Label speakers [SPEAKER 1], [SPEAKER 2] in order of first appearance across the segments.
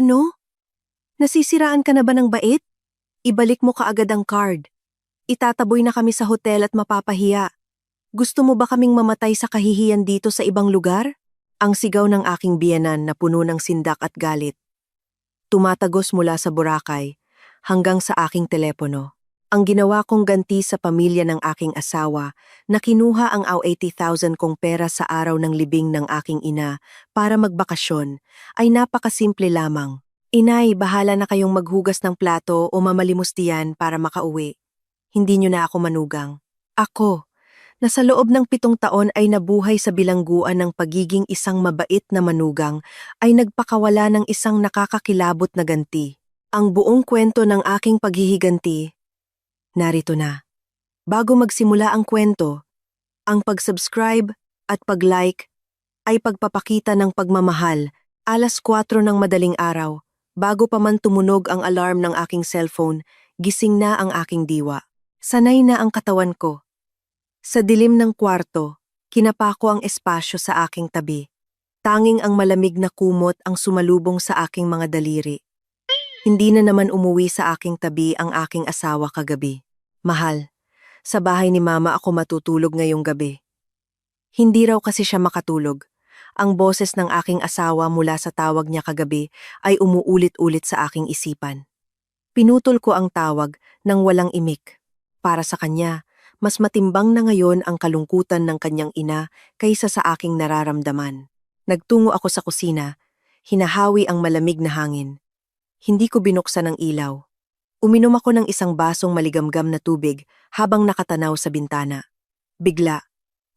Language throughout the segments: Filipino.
[SPEAKER 1] Ano? Nasisiraan ka na ba ng bait? Ibalik mo kaagad ang card. Itataboy na kami sa hotel at mapapahiya. Gusto mo ba kaming mamatay sa kahihiyan dito sa ibang lugar? Ang sigaw ng aking biyenan na puno ng sindak at galit. Tumatagos mula sa Boracay hanggang sa aking telepono. Ang ginawa kong ganti sa pamilya ng aking asawa na kinuha ang 80,000 kong pera sa araw ng libing ng aking ina para magbakasyon ay napakasimple lamang. Inay, bahala na kayong maghugas ng plato o mamalimos diyan para makauwi. Hindi niyo na ako manugang. Ako, na sa loob ng 7 taon ay nabuhay sa bilangguan ng pagiging isang mabait na manugang, ay nagpakawala ng isang nakakakilabot na ganti. Ang buong kwento ng aking paghihiganti, narito na. Bago magsimula ang kwento, ang pag-subscribe at pag-like ay pagpapakita ng pagmamahal. 4:00 ng madaling araw, bago pa man tumunog ang alarm ng aking cellphone, gising na ang aking diwa. Sanay na ang katawan ko. Sa dilim ng kwarto, kinapa ko ang espasyo sa aking tabi. Tanging ang malamig na kumot ang sumalubong sa aking mga daliri. Hindi na naman umuwi sa aking tabi ang aking asawa kagabi. Mahal, sa bahay ni Mama ako matutulog ngayong gabi. Hindi raw kasi siya makatulog. Ang boses ng aking asawa mula sa tawag niya kagabi ay umuulit-ulit sa aking isipan. Pinutol ko ang tawag nang walang imik. Para sa kanya, mas matimbang na ngayon ang kalungkutan ng kanyang ina kaysa sa aking nararamdaman. Nagtungo ako sa kusina, hinahawi ang malamig na hangin. Hindi ko binuksan ang ilaw. Uminom ako ng isang basong maligamgam na tubig habang nakatanaw sa bintana. Bigla,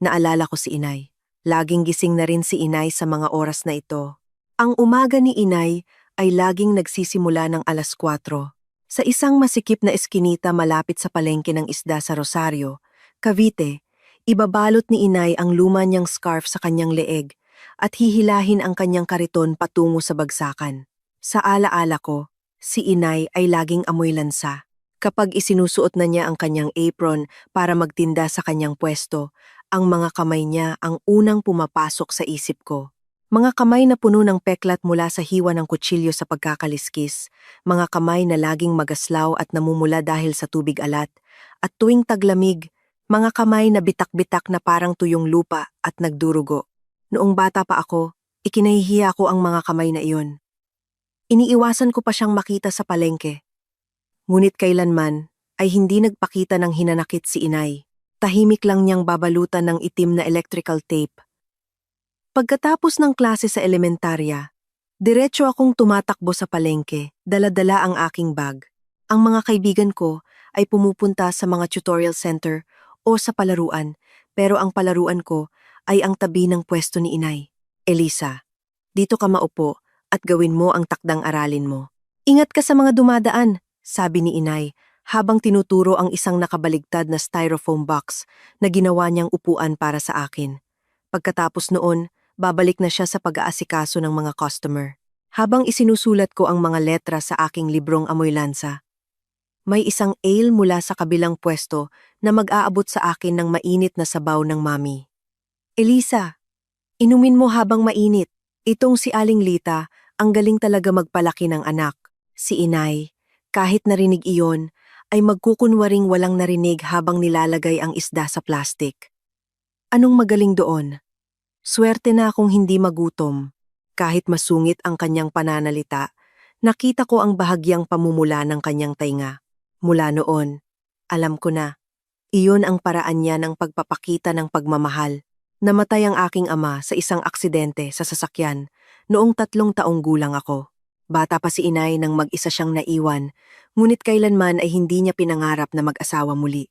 [SPEAKER 1] naalala ko si Inay. Laging gising na rin si Inay sa mga oras na ito. Ang umaga ni Inay ay laging nagsisimula ng 4:00. Sa isang masikip na eskinita malapit sa palengke ng isda sa Rosario, Cavite, ibabalot ni Inay ang luma niyang scarf sa kanyang leeg at hihilahin ang kanyang kariton patungo sa bagsakan. Sa alaala ko, si Inay ay laging amoy lansa. Kapag isinusuot na niya ang kanyang apron para magtinda sa kanyang pwesto, ang mga kamay niya ang unang pumapasok sa isip ko. Mga kamay na puno ng peklat mula sa hiwa ng kutsilyo sa pagkakaliskis, mga kamay na laging magaslaw at namumula dahil sa tubig alat, at tuwing taglamig, mga kamay na bitak-bitak na parang tuyong lupa at nagdurugo. Noong bata pa ako, ikinahihiya ko ang mga kamay na iyon. Iniiwasan ko pa siyang makita sa palengke. Ngunit kailanman ay hindi nagpakita ng hinanakit si Inay. Tahimik lang niyang babalutan ng itim na electrical tape. Pagkatapos ng klase sa elementarya, diretso akong tumatakbo sa palengke, dala-dala ang aking bag. Ang mga kaibigan ko ay pumupunta sa mga tutorial center o sa palaruan, pero ang palaruan ko ay ang tabi ng pwesto ni Inay. Elisa, dito ka maupo at gawin mo ang takdang aralin mo. Ingat ka sa mga dumadaan, sabi ni Inay, habang tinuturo ang isang nakabaligtad na styrofoam box na ginawa niyang upuan para sa akin. Pagkatapos noon, babalik na siya sa pag-aasikaso ng mga customer. Habang isinusulat ko ang mga letra sa aking librong amoy lansa, may isang ale mula sa kabilang pwesto na mag-aabot sa akin ng mainit na sabaw ng mami. Elisa, inumin mo habang mainit. Itong si Aling Lita, ang galing talaga magpalaki ng anak. Si Inay, kahit narinig iyon, ay magkukunwaring walang narinig habang nilalagay ang isda sa plastic. Anong magaling doon? Swerte na akong hindi magutom. Kahit masungit ang kanyang pananalita, nakita ko ang bahagyang pamumula ng kanyang tainga. Mula noon, alam ko na, iyon ang paraan niya ng pagpapakita ng pagmamahal. Namatay ang aking ama sa isang aksidente sa sasakyan noong 3 taong gulang ako. Bata pa si Inay nang mag-isa siyang naiwan, ngunit kailanman ay hindi niya pinangarap na mag-asawa muli.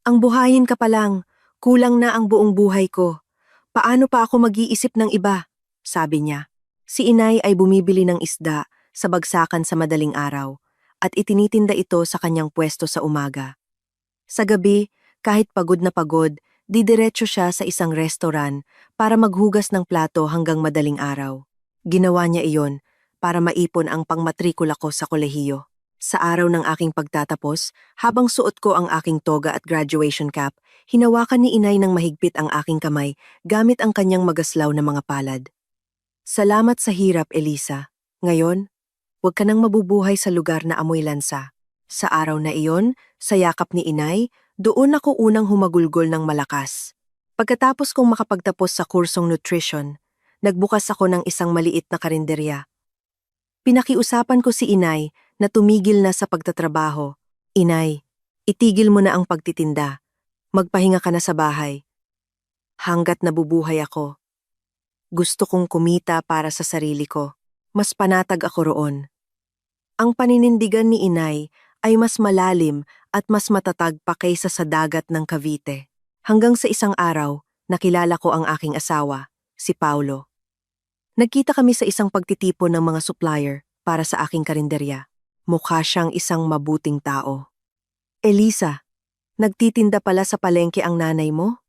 [SPEAKER 1] Ang buhayin ka pa lang, kulang na ang buong buhay ko. Paano pa ako mag-iisip ng iba? Sabi niya. Si Inay ay bumibili ng isda sa bagsakan sa madaling araw at itinitinda ito sa kanyang pwesto sa umaga. Sa gabi, kahit pagod na pagod, didiretso siya sa isang restaurant para maghugas ng plato hanggang madaling araw. Ginawa niya iyon para maipon ang pangmatrikula ko sa kolehiyo. Sa araw ng aking pagtatapos, habang suot ko ang aking toga at graduation cap, hinawakan ni Inay ng mahigpit ang aking kamay gamit ang kanyang magaslaw na mga palad. Salamat sa hirap, Elisa. Ngayon, huwag ka nang mabubuhay sa lugar na amoy lansa. Sa araw na iyon, sa yakap ni inay, doon ako unang humagulgol ng malakas. Pagkatapos kong makapagtapos sa kursong nutrition, nagbukas ako ng isang maliit na karinderya. Pinakiusapan ko si inay na tumigil na sa pagtatrabaho. Inay, itigil mo na ang pagtitinda. Magpahinga ka na sa bahay. Hanggat nabubuhay ako. Gusto kong kumita para sa sarili ko. Mas panatag ako roon. Ang paninindigan ni inay ay mas malalim at mas matatag pa kaysa sa dagat ng Cavite. Hanggang sa isang araw, nakilala ko ang aking asawa, si Paulo. Nagkita kami sa isang pagtitipon ng mga supplier para sa aking karinderya. Mukha siyang isang mabuting tao. Elisa, nagtitinda pala sa palengke ang nanay mo?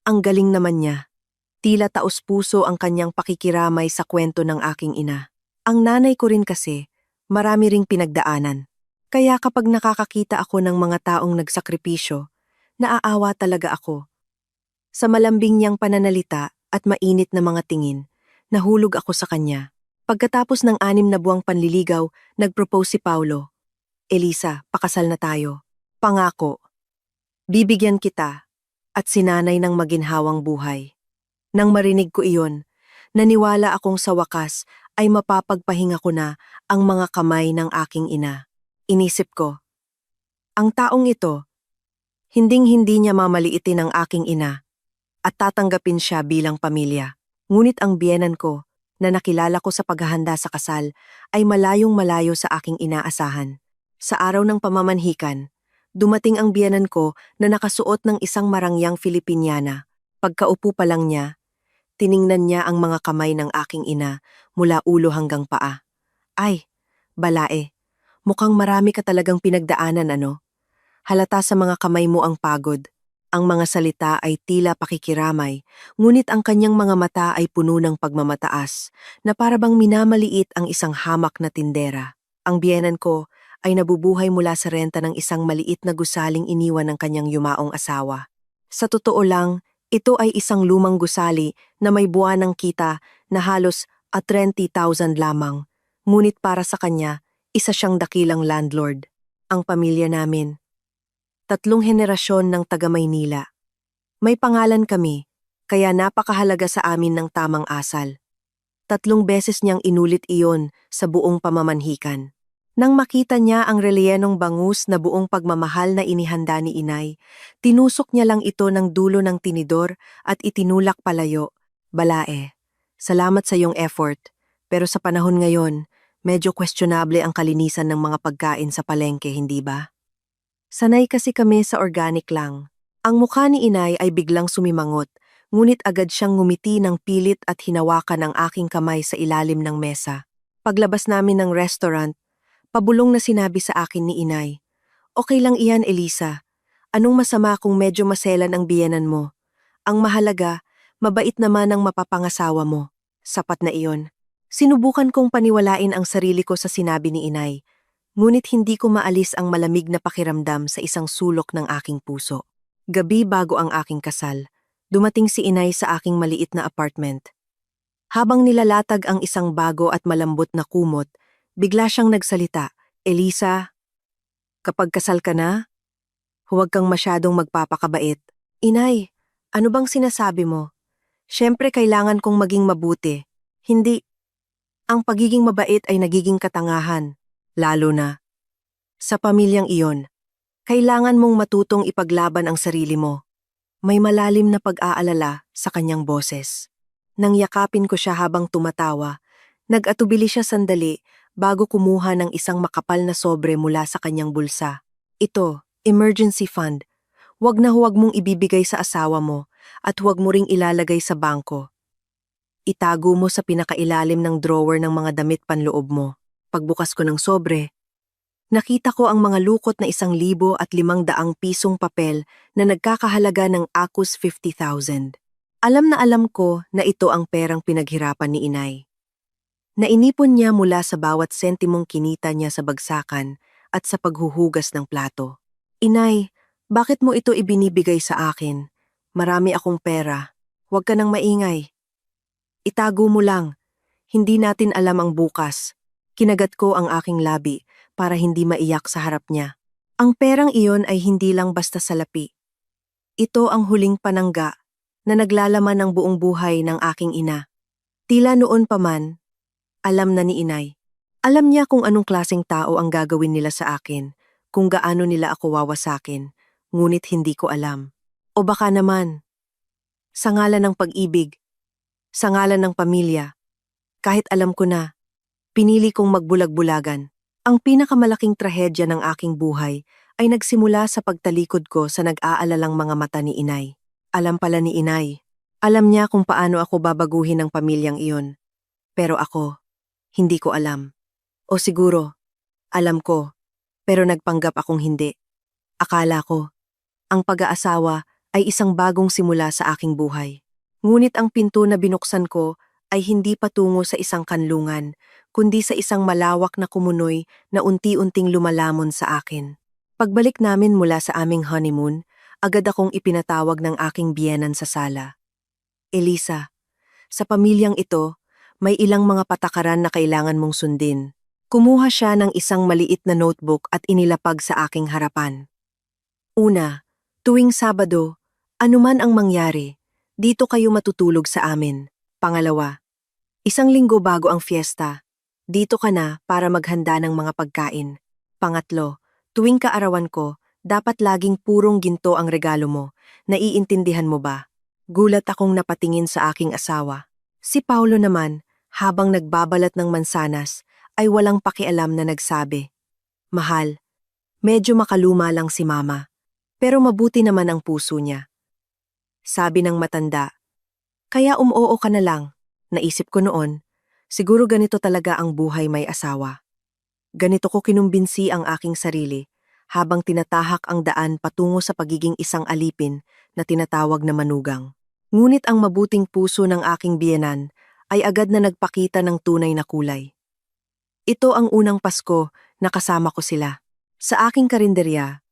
[SPEAKER 1] Ang galing naman niya. Tila taos-puso ang kanyang pakikiramay sa kwento ng aking ina. Ang nanay ko rin kasi, marami ring pinagdaanan. Kaya kapag nakakakita ako ng mga taong nagsakripisyo, naaawa talaga ako. Sa malambing niyang pananalita at mainit na mga tingin, nahulog ako sa kanya. Pagkatapos ng 6 na buwang panliligaw, nag-propose si Paulo. Elisa, pakasal na tayo. Pangako. Bibigyan kita at sinanay ng maginhawang buhay. Nang marinig ko iyon, naniwala akong sa wakas ay mapapagpahinga ko na ang mga kamay ng aking ina. Inisip ko, ang taong ito, hinding-hindi niya mamaliitin ang aking ina at tatanggapin siya bilang pamilya. Ngunit ang biyenan ko, na nakilala ko sa paghahanda sa kasal, ay malayong malayo sa aking inaasahan. Sa araw ng pamamanhikan, dumating ang biyenan ko na nakasuot ng isang marangyang Filipiniana. Pagkaupo pa lang niya, tiningnan niya ang mga kamay ng aking ina mula ulo hanggang paa. Ay, balae, mukhang marami ka talagang pinagdaanan ano? Halata sa mga kamay mo ang pagod. Ang mga salita ay tila pakikiramay, ngunit ang kanyang mga mata ay puno ng pagmamataas, na parabang minamaliit ang isang hamak na tindera. Ang biyenan ko ay nabubuhay mula sa renta ng isang maliit na gusaling iniwan ng kanyang yumaong asawa. Sa totoo lang, ito ay isang lumang gusali na may buwanang kita na halos 30,000 lamang. Ngunit para sa kanya, isa siyang dakilang landlord. Ang pamilya namin. 3 henerasyon ng taga-Maynila. May pangalan kami, kaya napakahalaga sa amin ng tamang asal. 3 beses niyang inulit iyon sa buong pamamanhikan. Nang makita niya ang relyenong bangus na buong pagmamahal na inihanda ni inay, tinusok niya lang ito ng dulo ng tinidor at itinulak palayo. Balae, salamat sa iyong effort, pero sa panahon ngayon, medyo questionable ang kalinisan ng mga pagkain sa palengke, hindi ba? Sanay kasi kami sa organic lang. Ang mukha ni inay ay biglang sumimangot, ngunit agad siyang ngumiti ng pilit at hinawakan ang aking kamay sa ilalim ng mesa. Paglabas namin ng restaurant, pabulong na sinabi sa akin ni inay, "Okay lang iyan, Elisa. Anong masama kung medyo maselan ang biyenan mo? Ang mahalaga, mabait naman ang mapapangasawa mo." Sapat na iyon. Sinubukan kong paniwalain ang sarili ko sa sinabi ni inay, ngunit hindi ko maalis ang malamig na pakiramdam sa isang sulok ng aking puso. Gabi bago ang aking kasal, dumating si inay sa aking maliit na apartment. Habang nilalatag ang isang bago at malambot na kumot, bigla siyang nagsalita, "Elisa, kapag kasal ka na, huwag kang masyadong magpapakabait." Inay, ano bang sinasabi mo? Siyempre kailangan kong maging mabuti. Hindi. Ang pagiging mabait ay nagiging katangahan. Lalo na sa pamilyang iyon, kailangan mong matutong ipaglaban ang sarili mo. May malalim na pag-aalala sa kanyang boses. Nang yakapin ko siya habang tumatawa, nag-atubili siya sandali bago kumuha ng isang makapal na sobre mula sa kanyang bulsa. Ito, emergency fund. Huwag na huwag mong ibibigay sa asawa mo at huwag mo ring ilalagay sa bangko. Itago mo sa pinakailalim ng drawer ng mga damit panloob mo. Pagbukas ko ng sobre, nakita ko ang mga lukot na 1,500 pisong papel na nagkakahalaga ng AKUS 50,000. Alam na alam ko na ito ang perang pinaghirapan ni inay. Nainipon niya mula sa bawat sentimong kinita niya sa bagsakan at sa paghuhugas ng plato. "Inay, bakit mo ito ibinibigay sa akin? Marami akong pera. Huwag ka nang maingay. Itago mo lang. Hindi natin alam ang bukas." Kinagat ko ang aking labi para hindi maiyak sa harap niya. Ang perang iyon ay hindi lang basta salapi. Ito ang huling panangga na naglalaman ng buong buhay ng aking ina. Tila noon pa man, alam na ni inay. Alam niya kung anong klaseng tao ang gagawin nila sa akin, kung gaano nila ako wawasakin, ngunit hindi ko alam. O baka naman, sa ngalan ng pag-ibig, sa ngalan ng pamilya, kahit alam ko na, pinili kong magbulag-bulagan. Ang pinakamalaking trahedya ng aking buhay ay nagsimula sa pagtalikod ko sa nag-aalalang mga mata ni inay. Alam pala ni inay. Alam niya kung paano ako babaguhin ng pamilyang iyon. Pero ako, hindi ko alam. O siguro, alam ko, pero nagpanggap akong hindi. Akala ko, ang pag-aasawa ay isang bagong simula sa aking buhay. Ngunit ang pinto na binuksan ko ay hindi patungo sa isang kanlungan, kundi sa isang malawak na kumunoy na unti-unting lumalamon sa akin. Pagbalik namin mula sa aming honeymoon, agad akong ipinatawag ng aking biyenan sa sala. Elisa, sa pamilyang ito, may ilang mga patakaran na kailangan mong sundin. Kumuha siya ng isang maliit na notebook at inilapag sa aking harapan. Una, tuwing Sabado, anuman ang mangyari, dito kayo matutulog sa amin. Pangalawa, isang linggo bago ang fiesta, dito ka na para maghanda ng mga pagkain. Pangatlo, tuwing kaarawan ko, dapat laging purong ginto ang regalo mo. Naiintindihan mo ba? Gulat akong napatingin sa aking asawa. Si Paulo naman, habang nagbabalat ng mansanas, ay walang pakialam na nagsabi, "Mahal, medyo makaluma lang si Mama, pero mabuti naman ang puso niya." Sabi ng matanda, "Kaya oo ka na lang." Naisip ko noon, siguro ganito talaga ang buhay may asawa. Ganito ko kinumbinsi ang aking sarili habang tinatahak ang daan patungo sa pagiging isang alipin na tinatawag na manugang. Ngunit ang mabuting puso ng aking biyenan ay agad na nagpakita ng tunay na kulay. Ito ang unang Pasko na kasama ko sila. Sa aking karinderya,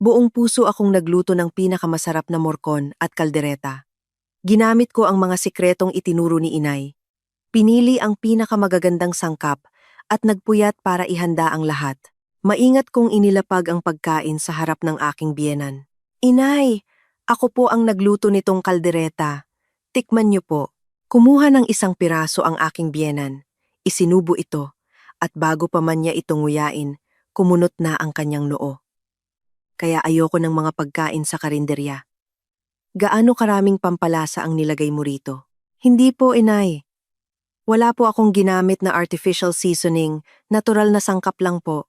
[SPEAKER 1] buong puso akong nagluto ng pinakamasarap na morcon at kaldereta. Ginamit ko ang mga sikretong itinuro ni inay. Pinili ang pinakamagagandang sangkap at nagpuyat para ihanda ang lahat. Maingat kong inilapag ang pagkain sa harap ng aking biyenan. "Inay, ako po ang nagluto nitong kaldereta. Tikman niyo po." Kumuha ng isang piraso ang aking biyenan. Isinubo ito. At bago pa man niya ito nguyain, kumunot na ang kanyang noo. Kaya ayoko ng mga pagkain sa karinderya. "Gaano karaming pampalasa ang nilagay mo rito?" "Hindi po, inay. Wala po akong ginamit na artificial seasoning, natural na sangkap lang po."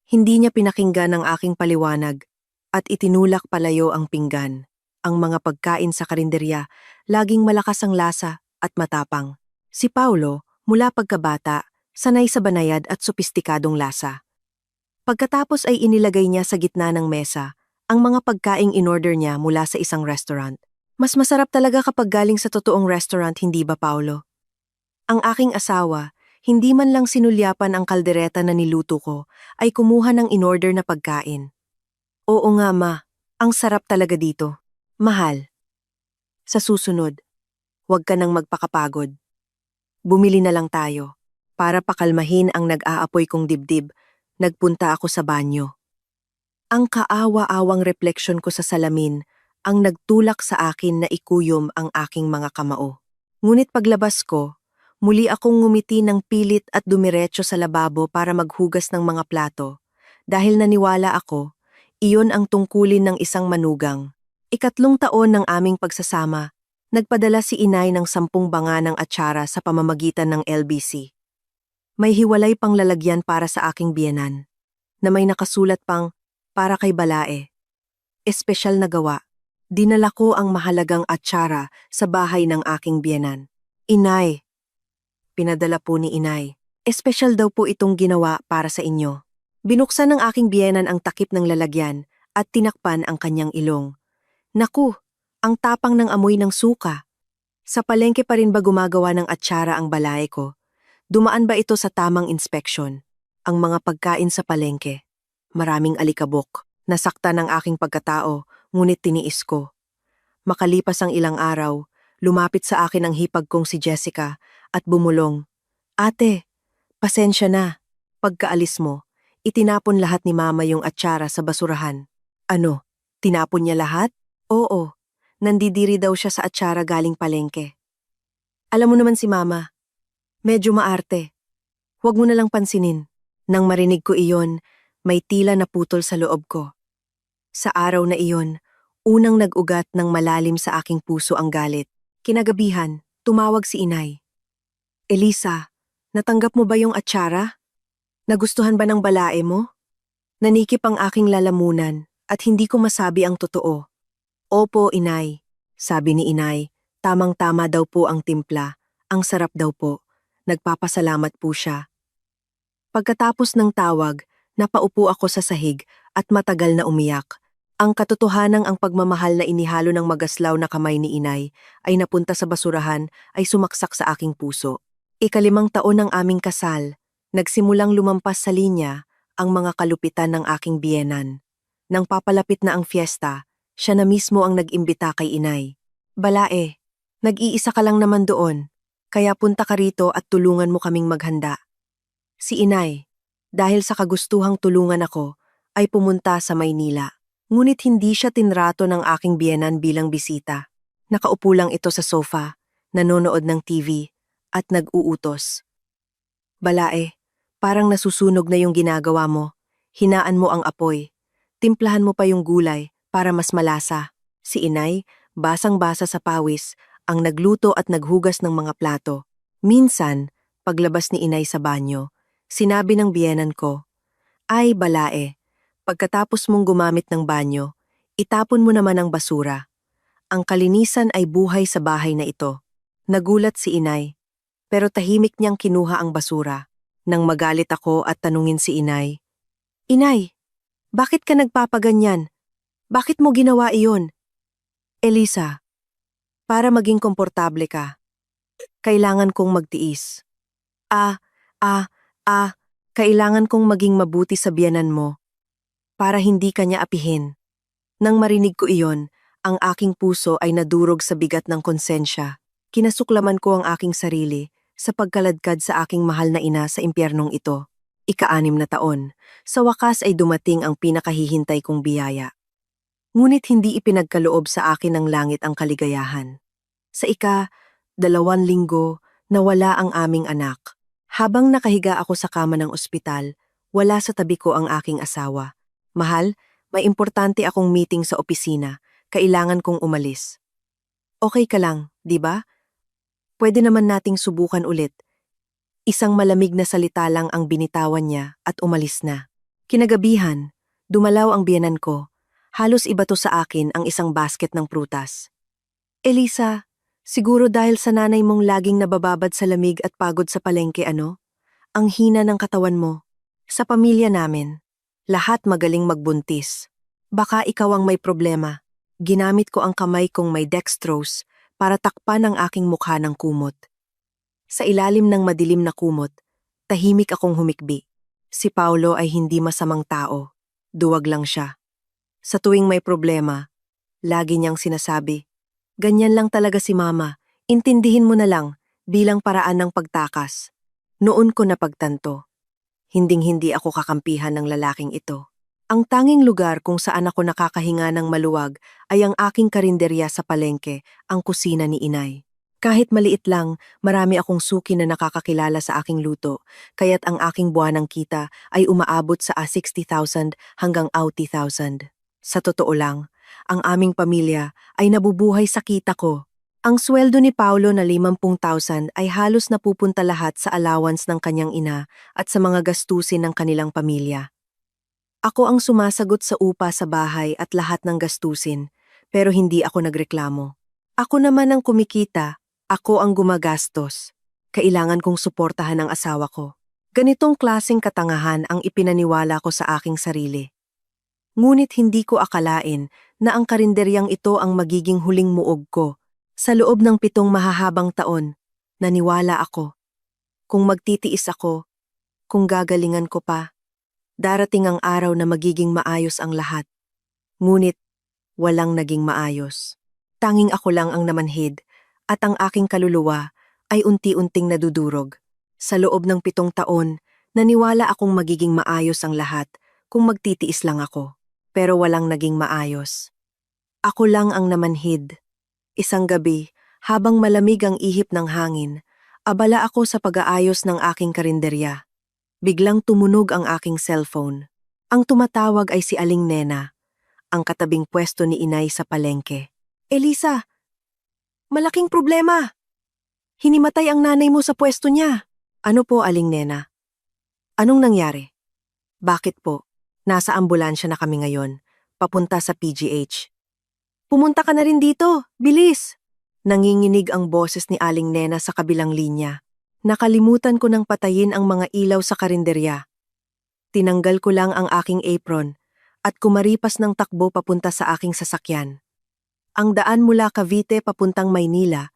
[SPEAKER 1] Hindi niya pinakinggan ang aking paliwanag at itinulak palayo ang pinggan. Ang mga pagkain sa karinderya, laging malakas ang lasa at matapang. Si Paulo, mula pagkabata, sanay sa banayad at sopistikadong lasa. Pagkatapos ay inilagay niya sa gitna ng mesa ang mga pagkaing in-order niya mula sa isang restaurant. Mas masarap talaga kapag galing sa totoong restaurant, hindi ba, Paulo? Ang aking asawa, hindi man lang sinulyapan ang kaldereta na niluto ko, ay kumuha ng in-order na pagkain. "Oo nga, ma. Ang sarap talaga dito. Mahal. Sa susunod, huwag ka nang magpakapagod. Bumili na lang tayo." Para pakalmahin ang nag-aapoy kong dibdib, nagpunta ako sa banyo. Ang kaawa-awang refleksyon ko sa salamin ang nagtulak sa akin na ikuyom ang aking mga kamao. Ngunit paglabas ko, muli akong ngumiti ng pilit at dumiretso sa lababo para maghugas ng mga plato, dahil naniwala ako, iyon ang tungkulin ng isang manugang. 3 taon ng aming pagsasama, nagpadala si inay ng 10 banga ng atsara sa pamamagitan ng LBC. May hiwalay pang lalagyan para sa aking biyenan, na may nakasulat pang "Para kay Balae." Espesyal na gawa. Dinala ko ang mahalagang atsara sa bahay ng aking biyenan. "Inay," pinadala po ni inay, "espesyal daw po itong ginawa para sa inyo." Binuksan ng aking biyenan ang takip ng lalagyan at tinakpan ang kanyang ilong. Naku, ang tapang ng amoy ng suka. Sa palengke pa rin ba gumagawa ng atsara ang Balae ko? Dumaan ba ito sa tamang inspeksyon? Ang mga pagkain sa palengke, maraming alikabok. Nasaktan ang aking pagkatao, ngunit tiniis ko. Makalipas ang ilang araw, lumapit sa akin ang hipag kong si Jessica at bumulong, "Ate, Pasensya na. Pagkaalis mo, itinapon lahat ni Mama yung atsara sa basurahan. Ano? Tinapon niya lahat? Oo. Nandidiri daw siya sa atsara galing palengke. Alam mo naman si Mama, medyo maarte. Huwag mo na lang pansinin. Nang marinig ko iyon, may tila naputol sa loob ko. Sa araw na iyon, unang nag-ugat ng malalim sa aking puso ang galit. Kinagabihan, tumawag si Inay. Elisa, natanggap mo ba yung atsara? Nagustuhan ba ng balae mo? Nanikip ang aking lalamunan at hindi ko masabi ang totoo. Opo, Inay. Sabi ni Inay, tamang-tama daw po ang timpla. Ang sarap daw po. Nagpapasalamat po siya. Pagkatapos ng tawag, napaupo ako sa sahig at matagal na umiyak. Ang katotohanang ang pagmamahal na inihalo ng magaslaw na kamay ni Inay ay napunta sa basurahan ay sumaksak sa aking puso. 5 taon ng aming kasal, nagsimulang lumampas sa linya ang mga kalupitan ng aking biyenan. Nang papalapit na ang fiesta, siya na mismo ang nag-imbita kay Inay. Balae, nag-iisa ka lang naman doon, kaya punta ka rito at tulungan mo kaming maghanda. Si Inay, dahil sa kagustuhang tulungan ako, ay pumunta sa Maynila. Ngunit hindi siya tinrato ng aking biyenan bilang bisita. Nakaupo lang ito sa sofa, nanonood ng TV, at nag-uutos. Balae, parang nasusunog na yung ginagawa mo. Hinaan mo ang apoy. Timplahan mo pa yung gulay para mas malasa. Si Inay, basang-basa sa pawis, ang nagluto at naghugas ng mga plato. Minsan, paglabas ni Inay sa banyo, sinabi ng biyenan ko, "Ay, balae, pagkatapos mong gumamit ng banyo, itapon mo naman ang basura. Ang kalinisan ay buhay sa bahay na ito." Nagulat si Inay, pero tahimik niyang kinuha ang basura. Nang magalit ako at tanungin si Inay, "Inay, bakit ka nagpapaganyan? Bakit mo ginawa iyon?" "Elisa, para maging komportable ka, kailangan kong magtiis. Ah, ah, kailangan kong maging mabuti sa biyenan mo para hindi ka niya apihin." Nang marinig ko iyon, ang aking puso ay nadurog sa bigat ng konsensya. Kinasuklaman ko ang aking sarili sa pagkaladkad sa aking mahal na ina sa impyernong ito. 6 na taon, sa wakas ay dumating ang pinakahihintay kong biyaya. Ngunit hindi ipinagkaloob sa akin ng langit ang kaligayahan. Sa 2 linggo, nawala ang aming anak. Habang nakahiga ako sa kama ng ospital, wala sa tabi ko ang aking asawa. "Mahal, may importante akong meeting sa opisina. Kailangan kong umalis." "Okay ka lang, di ba? Pwede naman nating subukan ulit." Isang malamig na salita lang ang binitawan niya at umalis na. Kinagabihan, dumalaw ang biyenan ko. Halos ibato sa akin ang isang basket ng prutas. "Elisa, siguro dahil sa nanay mong laging nabababad sa lamig at pagod sa palengke ano? Ang hina ng katawan mo. Sa pamilya namin, lahat magaling magbuntis. Baka ikaw ang may problema." Ginamit ko ang kamay kong may dextrose para takpan ang aking mukha ng kumot. Sa ilalim ng madilim na kumot, tahimik akong humikbi. Si Paulo ay hindi masamang tao. Duwag lang siya. Sa tuwing may problema, lagi niyang sinasabi, "Ganyan lang talaga si Mama, intindihin mo na lang," bilang paraan ng pagtakas. Noon ko napagtanto. Hinding-hindi ako kakampihan ng lalaking ito. Ang tanging lugar kung saan ako nakakahinga ng maluwag ay ang aking karinderya sa palengke, ang kusina ni Inay. Kahit maliit lang, marami akong suki na nakakakilala sa aking luto, kaya't ang aking buwanang kita ay umaabot sa 60,000 hanggang 80,000. Sa totoo lang, ang aming pamilya ay nabubuhay sa kita ko. Ang sweldo ni Paulo na 50,000 ay halos napupunta lahat sa allowance ng kanyang ina at sa mga gastusin ng kanilang pamilya. Ako ang sumasagot sa upa sa bahay at lahat ng gastusin, pero hindi ako nagreklamo. Ako naman ang kumikita, ako ang gumagastos. Kailangan kong suportahan ang asawa ko. Ganitong klaseng katangahan ang ipinaniwala ko sa aking sarili. Ngunit hindi ko akalain na ang karinderyang ito ang magiging huling muog ko. Sa loob ng 7 mahahabang taon, naniwala ako. Kung magtitiis ako, kung gagalingan ko pa, darating ang araw na magiging maayos ang lahat. Ngunit, walang naging maayos. Tanging ako lang ang namanhid, at ang aking kaluluwa ay unti-unting nadudurog. Sa loob ng 7 taon, naniwala akong magiging maayos ang lahat kung magtitiis lang ako. Pero walang naging maayos. Ako lang ang namanhid. Isang gabi, habang malamig ang ihip ng hangin, abala ako sa pag-aayos ng aking karinderya. Biglang tumunog ang aking cellphone. Ang tumatawag ay si Aling Nena, ang katabing pwesto ni Inay sa palengke. Elisa, malaking problema! Hinimatay ang nanay mo sa pwesto niya. Ano po, Aling Nena? Anong nangyari? Bakit po? Nasa ambulansya na kami ngayon, papunta sa PGH. Pumunta ka na rin dito, bilis! Nanginginig ang boses ni Aling Nena sa kabilang linya. Nakalimutan ko nang patayin ang mga ilaw sa karinderya. Tinanggal ko lang ang aking apron at kumaripas ng takbo papunta sa aking sasakyan. Ang daan mula Cavite papuntang Maynila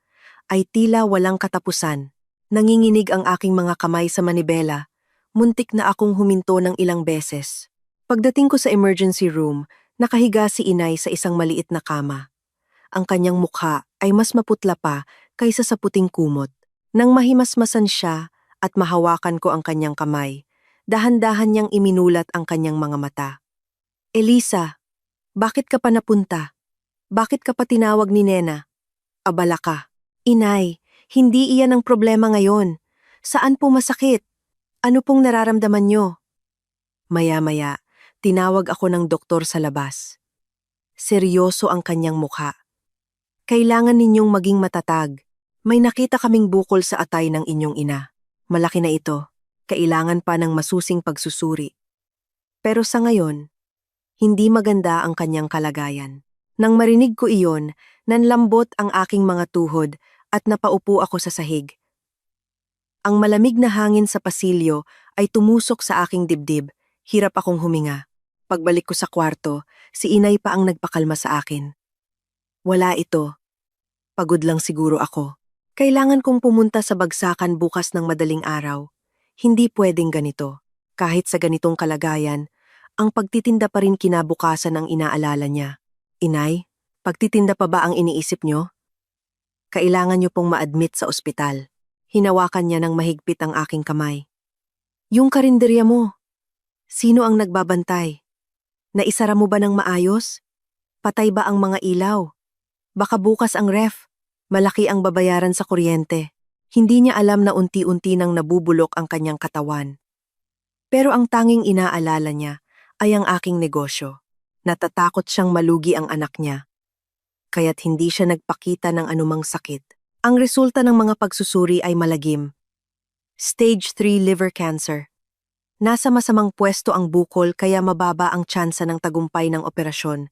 [SPEAKER 1] ay tila walang katapusan. Nanginginig ang aking mga kamay sa manibela. Muntik na akong huminto ng ilang beses. Pagdating ko sa emergency room, nakahiga si Inay sa isang maliit na kama. Ang kanyang mukha ay mas maputla pa kaysa sa puting kumot. Nang mahimasmasan siya at mahawakan ko ang kanyang kamay, dahan-dahan niyang iminulat ang kanyang mga mata. Elisa, bakit ka pa napunta? Bakit ka pa tinawag ni Nena? Abala ka. Inay, hindi iyan ang problema ngayon. Saan po masakit? Ano pong nararamdaman niyo? Maya-maya, tinawag ako ng doktor sa labas. Seryoso ang kanyang mukha. Kailangan ninyong maging matatag. May nakita kaming bukol sa atay ng inyong ina. Malaki na ito. Kailangan pa ng masusing pagsusuri. Pero sa ngayon, hindi maganda ang kanyang kalagayan. Nang marinig ko iyon, nanlambot ang aking mga tuhod at napaupo ako sa sahig. Ang malamig na hangin sa pasilyo ay tumusok sa aking dibdib. Hirap akong huminga. Pagbalik ko sa kwarto, si Inay pa ang nagpakalma sa akin. Wala ito. Pagod lang siguro ako. Kailangan kong pumunta sa bagsakan bukas ng madaling araw. Hindi pwedeng ganito. Kahit sa ganitong kalagayan, ang pagtitinda pa rin kinabukasan ang inaalala niya. Inay, pagtitinda pa ba ang iniisip niyo? Kailangan niyo pong ma-admit sa ospital. Hinawakan niya ng mahigpit ang aking kamay. Yung karinderya mo, sino ang nagbabantay? Naisara mo ba ng maayos? Patay ba ang mga ilaw? Baka bukas ang ref. Malaki ang babayaran sa kuryente. Hindi niya alam na unti-unti nang nabubulok ang kanyang katawan. Pero ang tanging inaalala niya ay ang aking negosyo. Natatakot siyang malugi ang anak niya. Kaya't hindi siya nagpakita ng anumang sakit. Ang resulta ng mga pagsusuri ay malagim. Stage 3 liver cancer. Nasa masamang pwesto ang bukol kaya mababa ang tsansa ng tagumpay ng operasyon.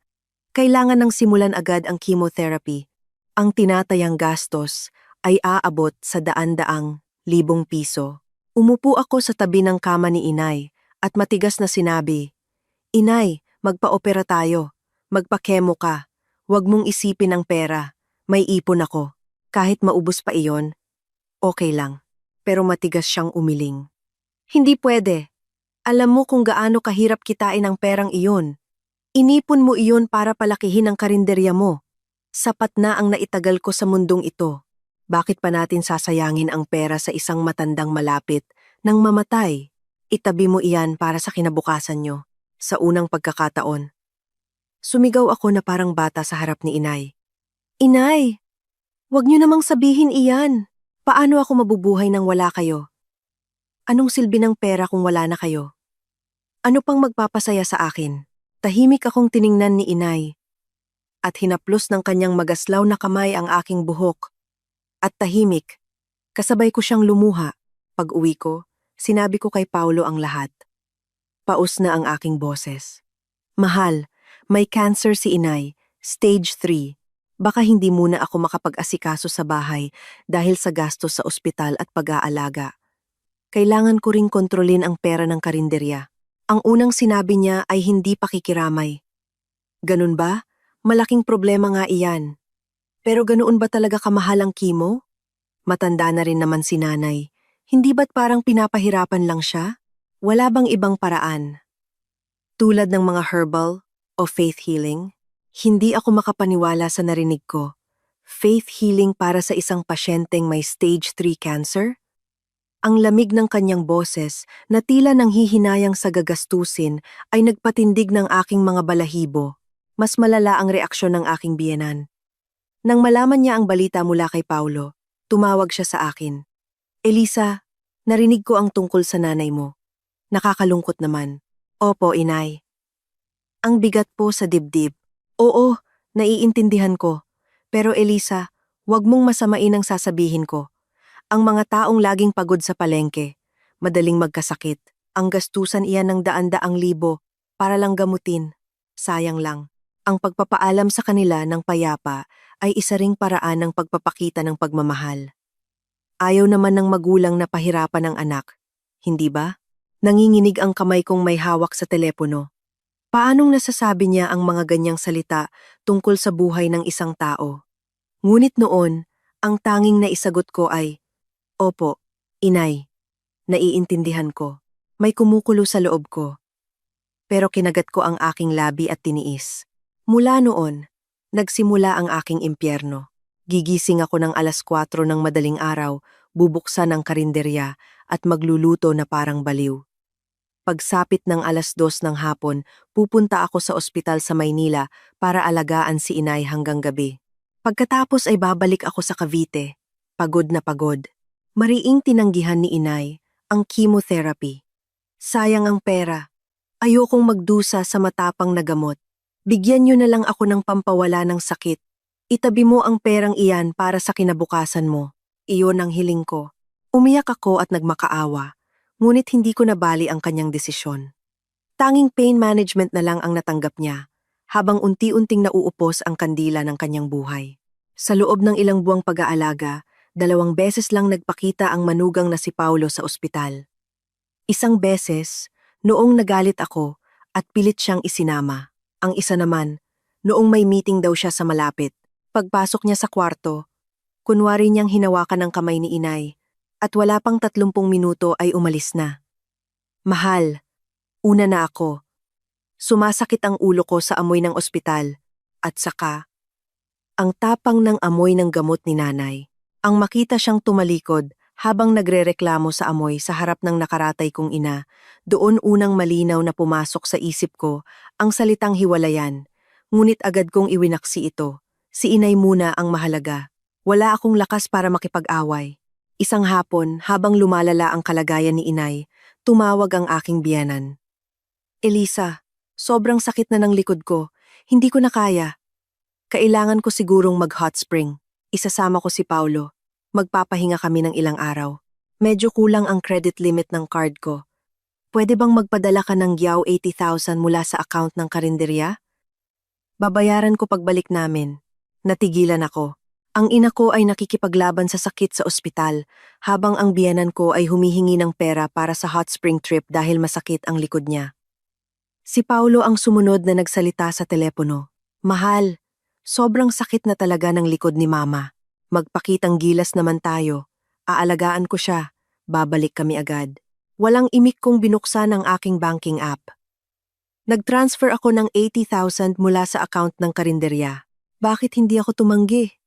[SPEAKER 1] Kailangan ng simulan agad ang chemotherapy. Ang tinatayang gastos ay aabot sa daan-daang libong piso. Umupo ako sa tabi ng kama ni Inay at matigas na sinabi, Inay, magpa-opera tayo. Magpa-chemo ka. Huwag mong isipin ang pera. May ipon ako. Kahit maubos pa iyon, okay lang. Pero matigas siyang umiling. Hindi pwede. Alam mo kung gaano kahirap kitain ang perang iyon. Inipon mo iyon para palakihin ang karinderya mo. Sapat na ang naitagal ko sa mundong ito. Bakit pa natin sasayangin ang pera sa isang matandang malapit nang mamatay? Itabi mo iyan para sa kinabukasan nyo, sa unang pagkakataon. Sumigaw ako na parang bata sa harap ni Inay. Inay, wag niyo namang sabihin iyan. Paano ako mabubuhay nang wala kayo? Anong silbi ng pera kung wala na kayo? Ano pang magpapasaya sa akin? Tahimik akong tiningnan ni Inay. At hinaplos ng kanyang magaslaw na kamay ang aking buhok. At tahimik, kasabay ko siyang lumuha. Pag-uwi ko, sinabi ko kay Paulo ang lahat. Paus na ang aking boses. Mahal, may cancer si Inay, stage 3. Baka hindi muna ako makapag-asikaso sa bahay dahil sa gastos sa ospital at pag-aalaga. Kailangan ko ring kontrolin ang pera ng karinderya. Ang unang sinabi niya ay hindi pakikiramay. Ganun ba? Malaking problema nga iyan. Pero ganoon ba talaga kamahal ang chemo? Matanda na rin naman si nanay. Hindi ba't parang pinapahirapan lang siya? Wala bang ibang paraan? Tulad ng mga herbal o faith healing? Hindi ako makapaniwala sa narinig ko. Faith healing para sa isang pasyenteng may stage 3 cancer? Ang lamig ng kanyang boses na tila nanghihinayang sa gagastusin ay nagpatindig ng aking mga balahibo. Mas malala ang reaksyon ng aking biyenan. Nang malaman niya ang balita mula kay Paulo, tumawag siya sa akin. Elisa, narinig ko ang tungkol sa nanay mo. Nakakalungkot naman. Opo, inay. Ang bigat po sa dibdib. Oo, naiintindihan ko. Pero Elisa, wag mong masamain ang sasabihin ko. Ang mga taong laging pagod sa palengke, madaling magkasakit, ang gastusan iyan ng daan-daang libo para lang gamutin. Sayang lang. Ang pagpapaalam sa kanila ng payapa ay isa ring paraan ng pagpapakita ng pagmamahal. Ayaw naman ng magulang na pahirapan ng anak, hindi ba? Nanginginig ang kamay kong may hawak sa telepono. Paanong nasasabi niya ang mga ganyang salita tungkol sa buhay ng isang tao? Ngunit noon, ang tanging naisagot ko ay, Opo, inay, naiintindihan ko. May kumukulo sa loob ko. Pero kinagat ko ang aking labi at tiniis. Mula noon, nagsimula ang aking impyerno. Gigising ako ng 4:00 ng madaling araw, bubuksan ang karinderya at magluluto na parang baliw. Pagsapit ng 2:00 ng hapon, pupunta ako sa ospital sa Maynila para alagaan si inay hanggang gabi. Pagkatapos ay babalik ako sa Cavite, pagod na pagod. Mariing tinanggihan ni inay ang chemotherapy. Sayang ang pera. Ayokong magdusa sa matapang na gamot. Bigyan niyo na lang ako ng pampawala ng sakit. Itabi mo ang perang iyan para sa kinabukasan mo. Iyon ang hiling ko. Umiyak ako at nagmakaawa, ngunit hindi ko nabali ang kanyang desisyon. Tanging pain management na lang ang natanggap niya, habang unti-unting nauupos ang kandila ng kanyang buhay. Sa loob ng ilang buwang pag-aalaga, 2 beses lang nagpakita ang manugang na si Paulo sa ospital. Isang beses, noong nagalit ako at pilit siyang isinama. Ang isa naman, noong may meeting daw siya sa malapit. Pagpasok niya sa kwarto, kunwari niyang hinawakan ang kamay ni inay, at wala pang 30 minuto ay umalis na. Mahal, una na ako. Sumasakit ang ulo ko sa amoy ng ospital, at saka, ang tapang ng amoy ng gamot ni nanay. Ang makita siyang tumalikod habang nagrereklamo sa amoy sa harap ng nakaratay kong ina, doon unang malinaw na pumasok sa isip ko ang salitang hiwalayan, ngunit agad kong iwinaksi ito. Si inay muna ang mahalaga. Wala akong lakas para makipag-away. Isang hapon, habang lumalala ang kalagayan ni inay, tumawag ang aking biyenan. Elisa, sobrang sakit na ng likod ko. Hindi ko na kaya. Kailangan ko sigurong mag-hot spring. Isasama ko si Paulo. Magpapahinga kami ng ilang araw. Medyo kulang ang credit limit ng card ko. Pwede bang magpadala ka ng yaw 80,000 mula sa account ng karinderya? Babayaran ko pagbalik namin. Natigilan ako. Ang ina ko ay nakikipaglaban sa sakit sa ospital, habang ang biyenan ko ay humihingi ng pera para sa hot spring trip dahil masakit ang likod niya. Si Paulo ang sumunod na nagsalita sa telepono. Mahal, sobrang sakit na talaga ng likod ni mama. Magpakitang gilas naman tayo. Aalagaan ko siya. Babalik kami agad. Walang imik kong binuksan ang aking banking app. Nag-transfer ako ng 80,000 mula sa account ng karinderya. Bakit hindi ako tumanggi?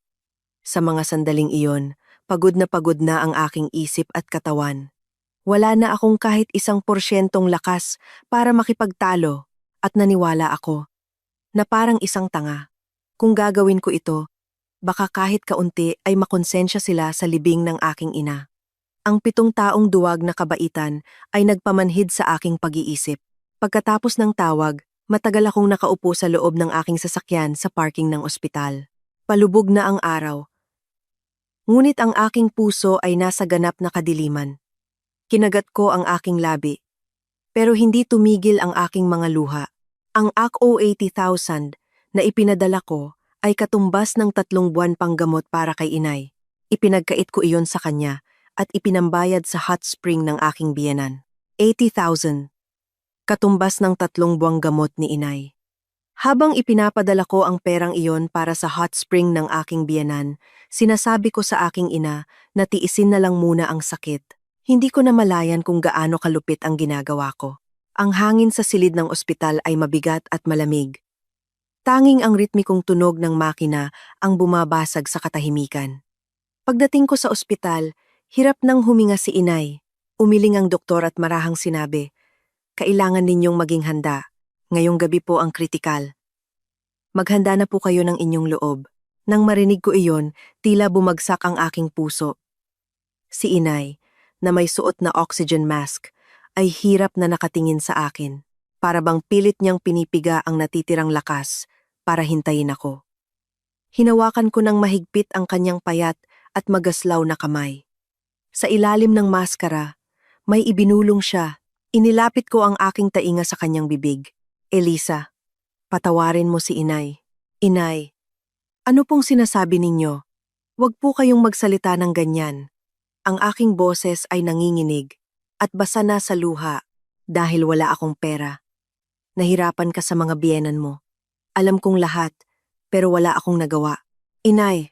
[SPEAKER 1] Sa mga sandaling iyon, pagod na ang aking isip at katawan. Wala na akong kahit 1% lakas para makipagtalo at naniwala ako na parang isang tanga. Kung gagawin ko ito, baka kahit kaunti ay makonsensya sila sa libing ng aking ina. Ang 7 taong duwag na kabaitan ay nagpamanhid sa aking pag-iisip. Pagkatapos ng tawag, matagal akong nakaupo sa loob ng aking sasakyan sa parking ng ospital. Palubog na ang araw. Ngunit ang aking puso ay nasa ganap na kadiliman. Kinagat ko ang aking labi. Pero hindi tumigil ang aking mga luha. Ang AKO 80,000 na ipinadala ko ay katumbas ng 3 buwan pang gamot para kay inay. Ipinagkait ko iyon sa kanya at ipinambayad sa hot spring ng aking biyenan. 80,000. Katumbas ng 3 buwang gamot ni inay. Habang ipinapadala ko ang perang iyon para sa hot spring ng aking biyenan, sinasabi ko sa aking ina na tiisin na lang muna ang sakit. Hindi ko na malayan kung gaano kalupit ang ginagawa ko. Ang hangin sa silid ng ospital ay mabigat at malamig. Tanging ang ritmikong tunog ng makina ang bumabasag sa katahimikan. Pagdating ko sa ospital, hirap nang huminga si inay. Umiling ang doktor at marahang sinabi, kailangan ninyong maging handa. Ngayong gabi po ang kritikal. Maghanda na po kayo ng inyong loob. Nang marinig ko iyon, tila bumagsak ang aking puso. Si inay, na may suot na oxygen mask, ay hirap na nakatingin sa akin. Para bang pilit niyang pinipiga ang natitirang lakas para hintayin ako. Hinawakan ko ng mahigpit ang kanyang payat at magaslaw na kamay. Sa ilalim ng maskara, may ibinulong siya. Inilapit ko ang aking tainga sa kanyang bibig. Elisa, patawarin mo si inay. Inay, ano pong sinasabi ninyo? Huwag po kayong magsalita ng ganyan. Ang aking boses ay nanginginig at basa na sa luha dahil wala akong pera. Nahirapan ka sa mga biyenan mo. Alam kong lahat, pero wala akong nagawa. Inay,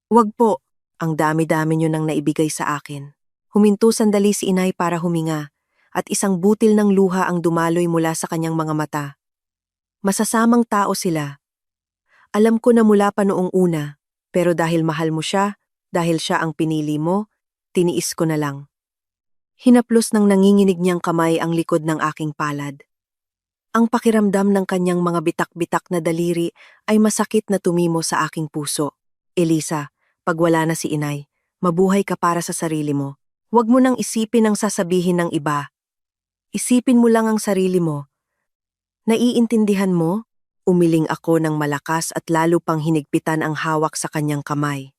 [SPEAKER 1] wag po. Ang dami-dami niyo nang naibigay sa akin. Huminto sandali si inay para huminga at isang butil ng luha ang dumaloy mula sa kanyang mga mata. Masasamang tao sila. Alam ko na mula pa noong una, pero dahil mahal mo siya, dahil siya ang pinili mo, tiniis ko na lang. Hinaplos ng nanginginig niyang kamay ang likod ng aking palad. Ang pakiramdam ng kanyang mga bitak-bitak na daliri ay masakit na tumimo sa aking puso. Elisa, pag wala na si inay, mabuhay ka para sa sarili mo. Huwag mo nang isipin ang sasabihin ng iba. Isipin mo lang ang sarili mo. Naiintindihan mo? Umiling ako ng malakas at lalo pang hinigpitan ang hawak sa kanyang kamay.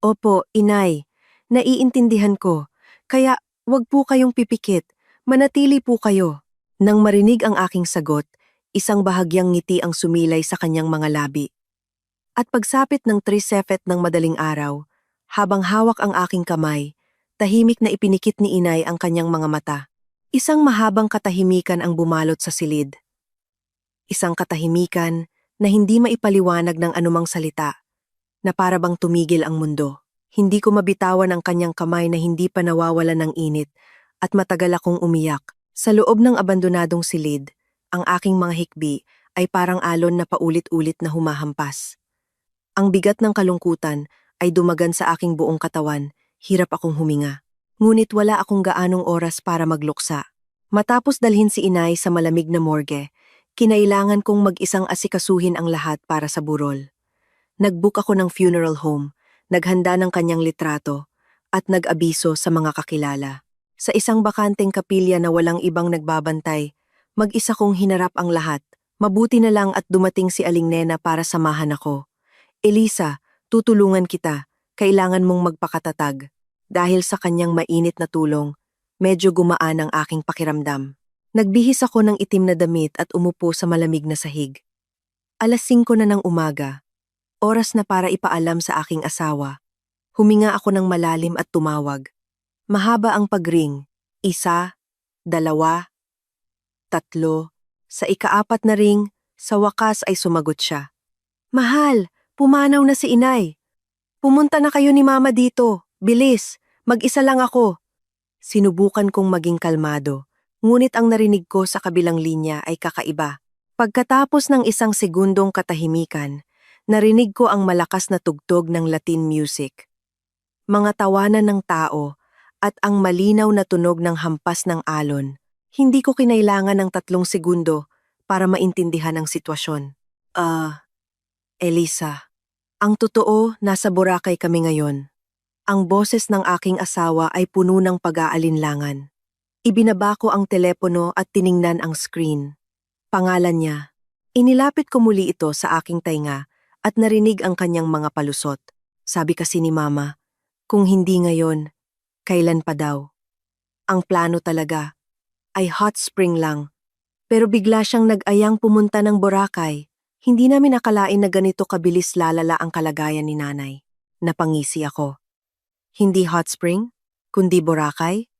[SPEAKER 1] Opo, inay. Naiintindihan ko. Kaya, wag po kayong pipikit. Manatili po kayo. Nang marinig ang aking sagot, isang bahagyang ngiti ang sumilay sa kanyang mga labi. At pagsapit ng trisefet ng madaling araw, habang hawak ang aking kamay, tahimik na ipinikit ni inay ang kanyang mga mata. Isang mahabang katahimikan ang bumalot sa silid. Isang katahimikan na hindi maipaliwanag ng anumang salita, na para bang tumigil ang mundo. Hindi ko mabitawan ang kanyang kamay na hindi pa nawawala ng init at matagal akong umiyak. Sa loob ng abandonadong silid, ang aking mga hikbi ay parang alon na paulit-ulit na humahampas. Ang bigat ng kalungkutan ay dumagan sa aking buong katawan, hirap akong huminga. Ngunit wala akong gaanong oras para magluksa. Matapos dalhin si inay sa malamig na morgue, kinailangan kong mag-isang asikasuhin ang lahat para sa burol. Nag-book ako ng funeral home, naghanda ng kanyang litrato, at nag-abiso sa mga kakilala. Sa isang bakanteng kapilya na walang ibang nagbabantay, mag-isa kong hinarap ang lahat. Mabuti na lang at dumating si Aling Nena para samahan ako. Elisa, tutulungan kita. Kailangan mong magpakatatag. Dahil sa kanyang mainit na tulong, medyo gumaan ang aking pakiramdam. Nagbihis ako ng itim na damit at umupo sa malamig na sahig. 5:00 na ng umaga. Oras na para ipaalam sa aking asawa. Huminga ako ng malalim at tumawag. Mahaba ang pagring. 1, 2, 3. Sa ika-4 na ring, sa wakas ay sumagot siya. Mahal, pumanaw na si inay. Pumunta na kayo ni mama dito. Bilis, mag-isa lang ako. Sinubukan kong maging kalmado, ngunit ang narinig ko sa kabilang linya ay kakaiba. Pagkatapos ng 1 segundong katahimikan, narinig ko ang malakas na tugtog ng Latin music. Mga tawanan ng tao at ang malinaw na tunog ng hampas ng alon. Hindi ko kinailangan ng 3 segundo para maintindihan ang sitwasyon. Elisa, ang totoo, nasa Boracay kami ngayon. Ang boses ng aking asawa ay puno ng pag-aalinlangan. Ibinaba ko ang telepono at tiningnan ang screen. Pangalan niya. Inilapit ko muli ito sa aking tainga at narinig ang kanyang mga palusot. Sabi kasi ni Mama, kung hindi ngayon, kailan pa daw? Ang plano talaga ay hot spring lang. Pero bigla siyang nag-ayang pumunta ng Boracay. Hindi namin akalain na ganito kabilis lalala ang kalagayan ni nanay. Napangisi ako. Hindi hot spring, kundi Boracay?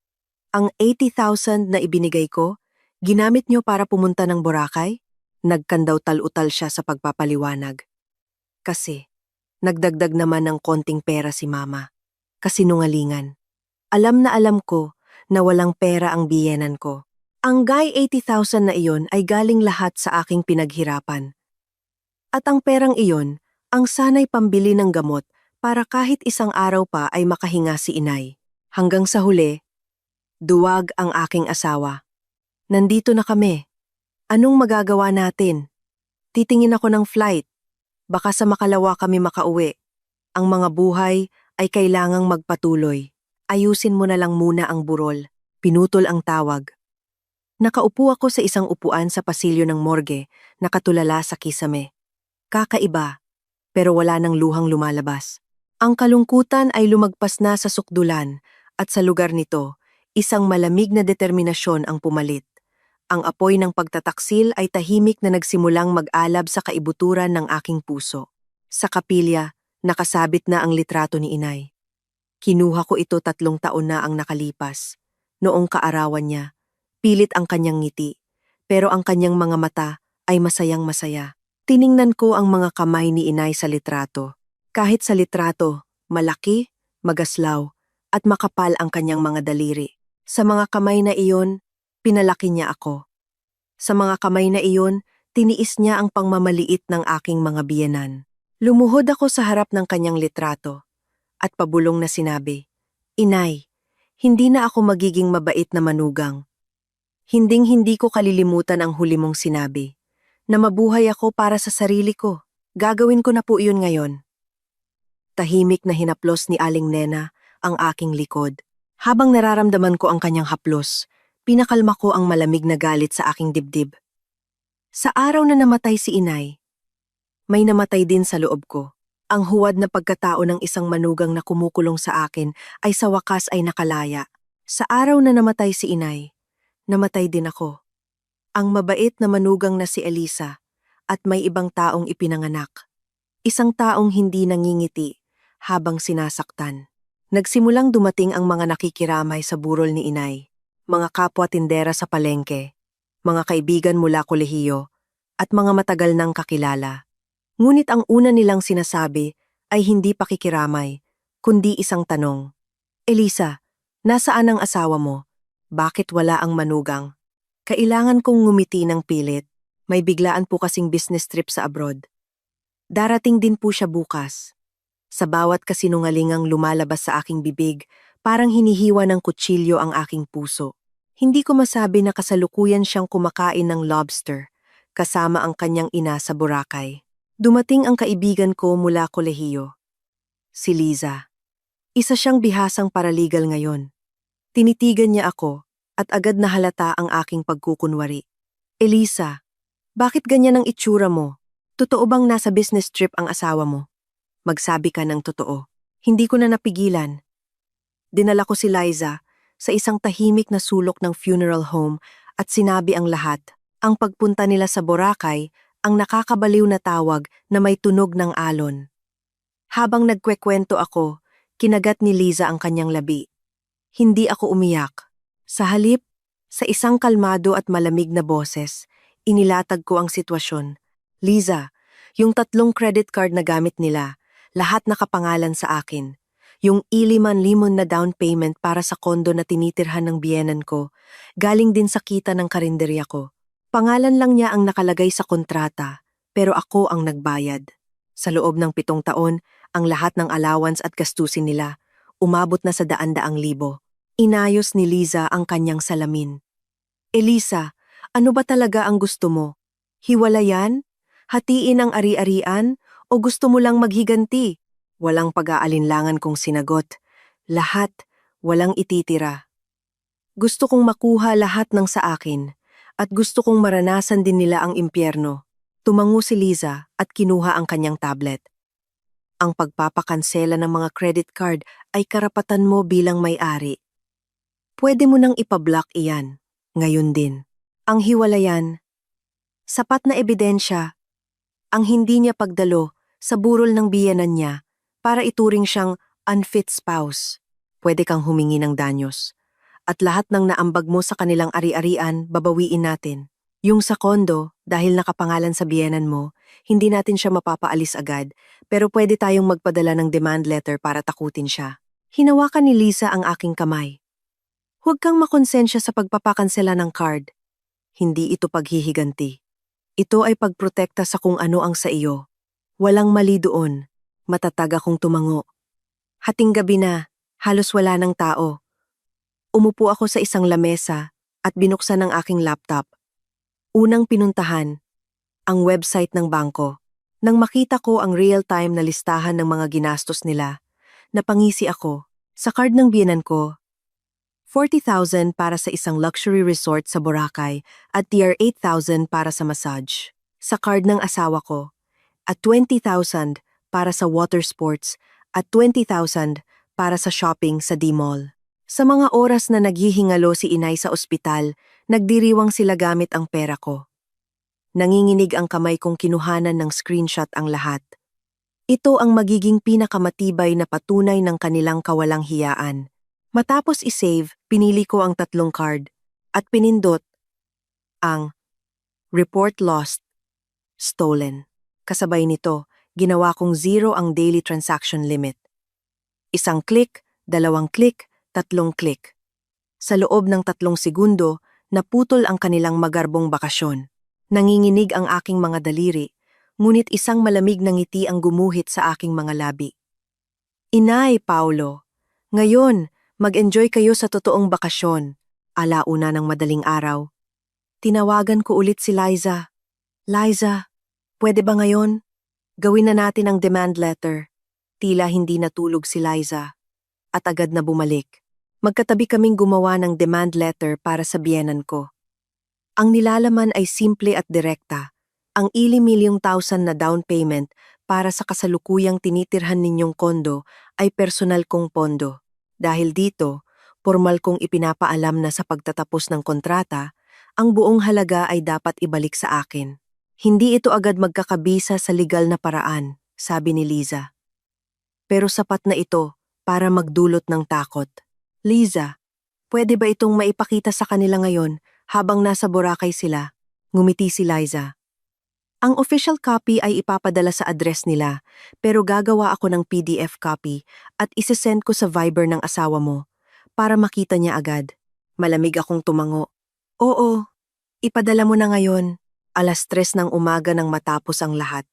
[SPEAKER 1] Ang 80,000 na ibinigay ko, ginamit niyo para pumunta ng Boracay? Nagkandaw tal-utal siya sa pagpapaliwanag. Kasi, nagdagdag naman ng konting pera si Mama. Kasinungalingan. Alam na alam ko na walang pera ang biyenan ko. Ang guy 80,000 na iyon ay galing lahat sa aking pinaghirapan. At ang perang iyon, ang sanay pambili ng gamot para kahit isang araw pa ay makahinga si inay. Hanggang sa huli, Duwag ang aking asawa. Nandito na kami. Anong magagawa natin? Titingin ako ng flight. Baka sa makalawa kami makauwi. Ang mga buhay ay kailangang magpatuloy. Ayusin mo na lang muna ang burol. Pinutol ang tawag. Nakaupo ako sa isang upuan sa pasilyo ng morgue, nakatulala sa kisame. Kakaiba, pero wala nang luhang lumalabas. Ang kalungkutan ay lumagpas na sa sukdulan, at sa lugar nito, isang malamig na determinasyon ang pumalit. Ang apoy ng pagtataksil ay tahimik na nagsimulang mag-alab sa kaibuturan ng aking puso. Sa kapilya, nakasabit na ang litrato ni inay. Kinuha ko ito 3 taon na ang nakalipas. Noong kaarawan niya, pilit ang kanyang ngiti, pero ang kanyang mga mata ay masayang masaya. Tiningnan ko ang mga kamay ni inay sa litrato. Kahit sa litrato, malaki, magaslaw, at makapal ang kanyang mga daliri. Sa mga kamay na iyon, pinalaki niya ako. Sa mga kamay na iyon, tiniis niya ang pangmamaliit ng aking mga biyenan. Lumuhod ako sa harap ng kanyang litrato, at pabulong na sinabi, "Inay, hindi na ako magiging mabait na manugang. Hinding-hindi ko kalilimutan ang huli mong sinabi, na mabuhay ako para sa sarili ko. Gagawin ko na po iyon ngayon." Tahimik na hinaplos ni Aling Nena ang aking likod. Habang nararamdaman ko ang kanyang haplos, pinakalma ko ang malamig na galit sa aking dibdib. Sa araw na namatay si inay, may namatay din sa loob ko. Ang huwad na pagkatao ng isang manugang na kumukulong sa akin ay sa wakas ay nakalaya. Sa araw na namatay si inay, namatay din ako. Ang mabait na manugang na si Elisa at may ibang taong ipinanganak. Isang taong hindi nangingiti habang sinasaktan. Nagsimulang dumating ang mga nakikiramay sa burol ni inay, mga kapwa tindera sa palengke, mga kaibigan mula kolehiyo, at mga matagal nang kakilala. Ngunit ang una nilang sinasabi ay hindi pakikiramay, kundi isang tanong. "Elisa, nasaan ang asawa mo? Bakit wala ang manugang?" Kailangan kong ngumiti ng pilit. May biglaan po kasing business trip sa abroad. Darating din po siya bukas. Sa bawat kasinungalingang lumalabas sa aking bibig, parang hinihiwa ng kutsilyo ang aking puso. Hindi ko masabi na kasalukuyan siyang kumakain ng lobster, kasama ang kanyang ina sa Boracay. Dumating ang kaibigan ko mula kolehiyo. Si Liza. Isa siyang bihasang paralegal ngayon. Tinitigan niya ako at agad na halata ang aking pagkukunwari. "Elisa, bakit ganyan ang itsura mo? Totoo bang nasa business trip ang asawa mo? Magsabi ka ng totoo." Hindi ko na napigilan. Dinala ko si Liza sa isang tahimik na sulok ng funeral home at sinabi ang lahat. Ang pagpunta nila sa Boracay, ang nakakabaliw na tawag na may tunog ng alon. Habang nagkwekwento ako, kinagat ni Liza ang kanyang labi. Hindi ako umiyak. Sa halip, sa isang kalmado at malamig na boses, inilatag ko ang sitwasyon. "Liza, yung 3 credit card na gamit nila, lahat nakapangalan sa akin. Yung iliman-limon na down payment para sa kondo na tinitirhan ng biyenan ko, galing din sa kita ng karinderya ko. Pangalan lang niya ang nakalagay sa kontrata, pero ako ang nagbayad. Sa loob ng 7 taon, ang lahat ng allowance at gastusin nila, umabot na sa 100,000. Inayos ni Liza ang kanyang salamin. "Elisa, ano ba talaga ang gusto mo? Hiwalayan? Hatiin ang ari-arian? O gusto mo lang maghiganti?" Walang pag-aalinlangan kong sinagot. Lahat, walang ititira. Gusto kong makuha lahat ng sa akin, at gusto kong maranasan din nila ang impyerno. Tumango si Liza at kinuha ang kanyang tablet. "Ang pagpapakansela ng mga credit card ay karapatan mo bilang may-ari. Pwede mo nang ipablock iyan, ngayon din. Ang hiwalayan, sapat na ebidensya, ang hindi niya pagdalo sa burol ng biyenan niya para ituring siyang unfit spouse. Pwede kang humingi ng danyos. At lahat ng naambag mo sa kanilang ari-arian, babawiin natin. Yung sa kondo, dahil nakapangalan sa biyenan mo, hindi natin siya mapapaalis agad, pero pwede tayong magpadala ng demand letter para takutin siya." Hinawakan ni Liza ang aking kamay. "Huwag kang makonsensya sa pagpapakansela ng card. Hindi ito paghihiganti. Ito ay pagprotekta sa kung ano ang sa iyo. Walang mali doon." Matatag akong tumango. Hating gabi na, halos wala ng tao. Umupo ako sa isang lamesa at binuksan ang aking laptop. Unang pinuntahan, ang website ng bangko. Nang makita ko ang real-time na listahan ng mga ginastos nila, napangisi ako. Sa card ng biyenan ko, 40,000 para sa isang luxury resort sa Boracay at tier 8,000 para sa massage. Sa card ng asawa ko, at 20,000 para sa water sports at 20,000 para sa shopping sa D-Mall. Sa mga oras na naghihingalo si inay sa ospital, nagdiriwang sila gamit ang pera ko. Nanginginig ang kamay kong kinuhanan ng screenshot ang lahat. Ito ang magiging pinakamatibay na patunay ng kanilang kawalang hiyaan. Matapos isave, pinili ko ang 3 card at pinindot ang Report Lost, Stolen. Kasabay nito, ginawa kong 0 ang daily transaction limit. 1 click, 2 click, 3 click. Sa loob ng 3 segundo, naputol ang kanilang magarbong bakasyon. Nanginginig ang aking mga daliri, ngunit isang malamig na ngiti ang gumuhit sa aking mga labi. Inay, Paulo, ngayon, mag-enjoy kayo sa totoong bakasyon. Alauna ng madaling araw. Tinawagan ko ulit si Liza. Liza, pwede ba ngayon? Gawin na natin ang demand letter. Tila hindi natulog si Liza. At agad na bumalik. Magkatabi kaming gumawa ng demand letter para sa biyenan ko. Ang nilalaman ay simple at direkta. Ang milyon na down payment para sa kasalukuyang tinitirhan ninyong kondo ay personal kong pondo. Dahil dito, formal kong ipinapaalam na sa pagtatapos ng kontrata, ang buong halaga ay dapat ibalik sa akin. Hindi ito agad magkakabisa sa legal na paraan, sabi ni Liza. Pero sapat na ito para magdulot ng takot. Liza, pwede ba itong maipakita sa kanila ngayon habang nasa Boracay sila? Ngumiti si Liza. Ang official copy ay ipapadala sa address nila, pero gagawa ako ng PDF copy at isesend ko sa Viber ng asawa mo para makita niya agad. Malamig akong tumango. Oo, ipadala mo na ngayon. 3:00 ng umaga nang matapos ang lahat.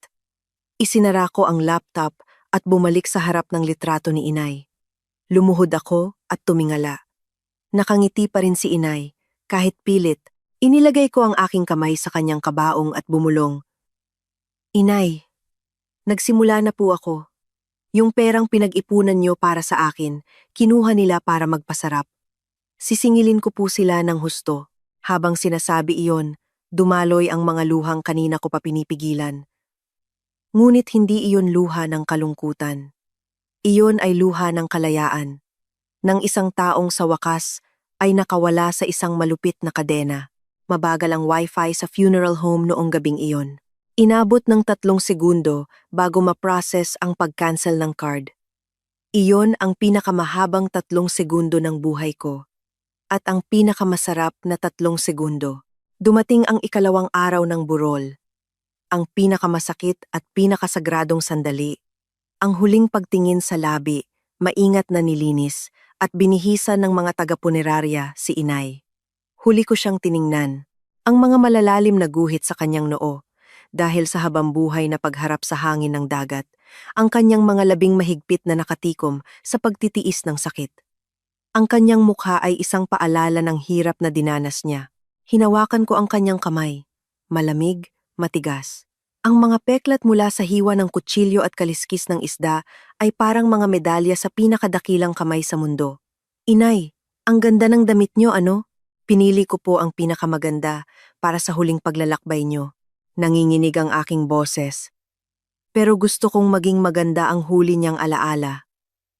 [SPEAKER 1] Isinara ko ang laptop at bumalik sa harap ng litrato ni inay. Lumuhod ako at tumingala. Nakangiti pa rin si inay. Kahit pilit, inilagay ko ang aking kamay sa kanyang kabaong at bumulong. Inay, nagsimula na po ako. Yung perang pinag-ipunan niyo para sa akin, kinuha nila para magpasarap. Sisingilin ko po sila ng husto. Habang sinasabi iyon, dumaloy ang mga luhang kanina ko pa pinipigilan. Ngunit hindi iyon luha ng kalungkutan. Iyon ay luha ng kalayaan. Ng isang taong sa wakas ay nakawala sa isang malupit na kadena. Mabagal ang wifi sa funeral home noong gabing iyon. Inabot ng 3 segundo bago ma-process ang pag-cancel ng card. Iyon ang pinakamahabang 3 segundo ng buhay ko. At ang pinakamasarap na 3 segundo. Dumating ang ikalawang araw ng burol. Ang pinakamasakit at pinakasagradong sandali. Ang huling pagtingin sa labi, maingat na nilinis, at binihisan ng mga taga-punerarya si inay. Huli ko siyang tiningnan. Ang mga malalalim na guhit sa kanyang noo. Dahil sa habambuhay na pagharap sa hangin ng dagat, ang kanyang mga labing mahigpit na nakatikom sa pagtitiis ng sakit. Ang kanyang mukha ay isang paalala ng hirap na dinanas niya. Hinawakan ko ang kanyang kamay. Malamig, matigas. Ang mga peklat mula sa hiwa ng kutsilyo at kaliskis ng isda ay parang mga medalya sa pinakadakilang kamay sa mundo. Inay, ang ganda ng damit niyo, ano? Pinili ko po ang pinakamaganda para sa huling paglalakbay niyo. Nanginginig ang aking boses. Pero gusto kong maging maganda ang huli niyang alaala.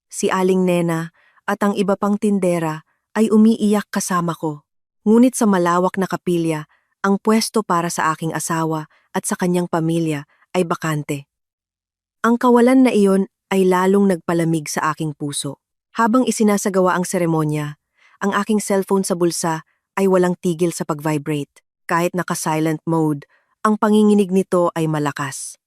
[SPEAKER 1] Si Aling Nena at ang iba pang tindera ay umiiyak kasama ko. Ngunit sa malawak na kapilya, ang pwesto para sa aking asawa at sa kanyang pamilya ay bakante. Ang kawalan na iyon ay lalong nagpalamig sa aking puso. Habang isinasagawa ang seremonya, ang aking cellphone sa bulsa ay walang tigil sa pag-vibrate. Kahit naka-silent mode, ang panginginig nito ay malakas.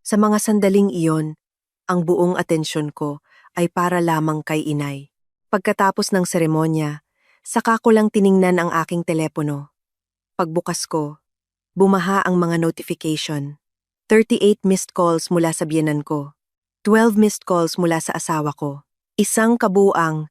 [SPEAKER 1] Sa mga sandaling iyon, ang buong atensyon ko ay para lamang kay inay. Pagkatapos ng seremonya, saka ko lang tiningnan ang aking telepono. Pagbukas ko, bumaha ang mga notification. 38 missed calls mula sa biyenan ko. 12 missed calls mula sa asawa ko. Isang kabuang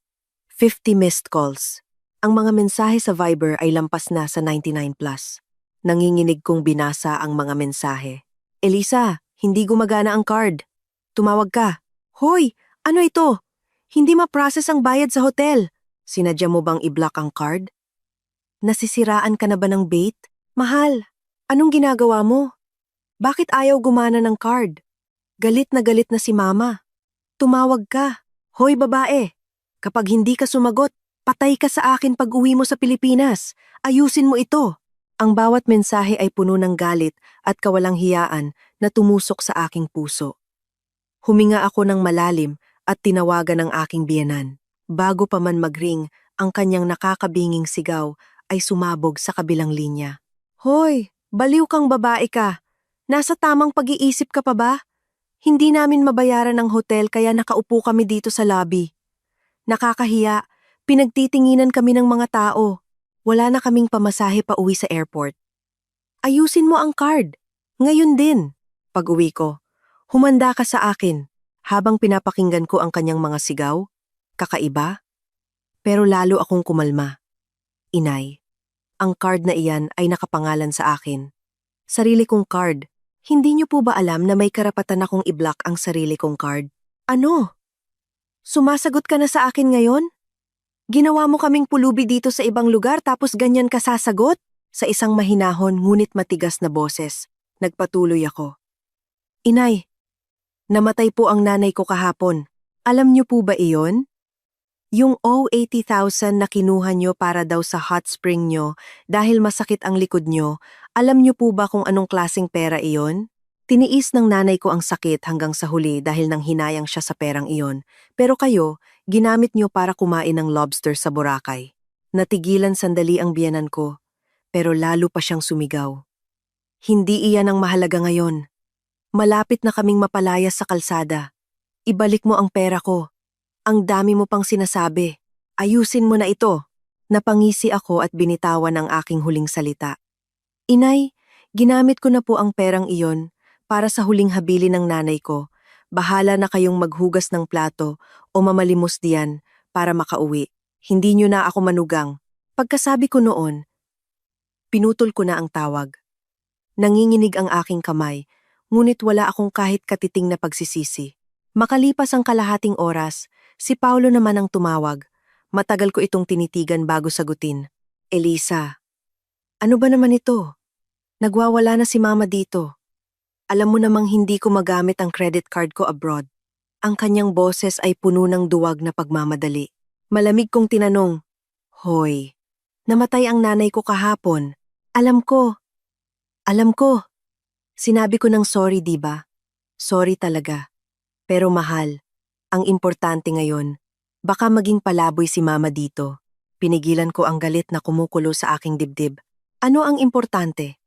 [SPEAKER 1] 50 missed calls. Ang mga mensahe sa Viber ay lampas na sa 99 plus. Nanginginig kong binasa ang mga mensahe. Elisa, hindi gumagana ang card. Tumawag ka. Hoy, ano ito? Hindi ma-process ang bayad sa hotel. Sinadya mo bang i-block ang card? Nasisiraan ka na ba ng bait? Mahal, anong ginagawa mo? Bakit ayaw gumana ng card? Galit na si mama. Tumawag ka. Hoy babae, kapag hindi ka sumagot, patay ka sa akin pag uwi mo sa Pilipinas. Ayusin mo ito. Ang bawat mensahe ay puno ng galit at kawalang hiyaan na tumusok sa aking puso. Huminga ako ng malalim at tinawagan ang aking biyenan. Bago pa man mag-ring, ang kanyang nakakabinging sigaw ay sumabog sa kabilang linya. Hoy, baliw kang babae ka. Nasa tamang pag-iisip ka pa ba? Hindi namin mabayaran ang hotel kaya nakaupo kami dito sa lobby. Nakakahiya, pinagtitinginan kami ng mga tao. Wala na kaming pamasahe pa uwi sa airport. Ayusin mo ang card. Ngayon din. Pag-uwi ko, humanda ka sa akin. Habang pinapakinggan ko ang kanyang mga sigaw, kakaiba. Pero lalo akong kumalma. Inay, ang card na iyan ay nakapangalan sa akin. Sarili kong card. Hindi niyo po ba alam na may karapatan akong i-block ang sarili kong card? Ano? Sumasagot ka na sa akin ngayon? Ginawa mo kaming pulubi dito sa ibang lugar tapos ganyan ka sasagot? Sa isang mahinahon ngunit matigas na boses, nagpatuloy ako. Inay, namatay po ang nanay ko kahapon. Alam niyo po ba iyon? Yung 80,000 na kinuha niyo para daw sa hot spring niyo dahil masakit ang likod niyo, alam niyo po ba kung anong klaseng pera iyon? Tiniis ng nanay ko ang sakit hanggang sa huli dahil nang hinayang siya sa perang iyon. Pero kayo, ginamit niyo para kumain ng lobster sa Boracay. Natigilan sandali ang biyenan ko, pero lalo pa siyang sumigaw. Hindi iyan ang mahalaga ngayon. Malapit na kaming mapalayas sa kalsada. Ibalik mo ang pera ko. Ang dami mo pang sinasabi. Ayusin mo na ito. Napangisi ako at binitawan ang aking huling salita. Inay, ginamit ko na po ang perang iyon para sa huling habili ng nanay ko. Bahala na kayong maghugas ng plato o mamalimos diyan para makauwi. Hindi niyo na ako manugang. Pagkasabi ko noon, pinutol ko na ang tawag. Nanginginig ang aking kamay, ngunit wala akong kahit katiting na pagsisisi. Makalipas ang kalahating oras, si Paulo naman ang tumawag. Matagal ko itong tinitigan bago sagutin. Elisa, ano ba naman ito? Nagwawala na si mama dito. Alam mo namang hindi ko magamit ang credit card ko abroad. Ang kanyang boses ay puno ng duwag na pagmamadali. Malamig kong tinanong, Hoy, namatay ang nanay ko kahapon. Alam ko. Sinabi ko ng sorry, diba? Sorry talaga. Pero mahal, ang importante ngayon, baka maging palaboy si mama dito. Pinigilan ko ang galit na kumukulo sa aking dibdib. Ano ang importante?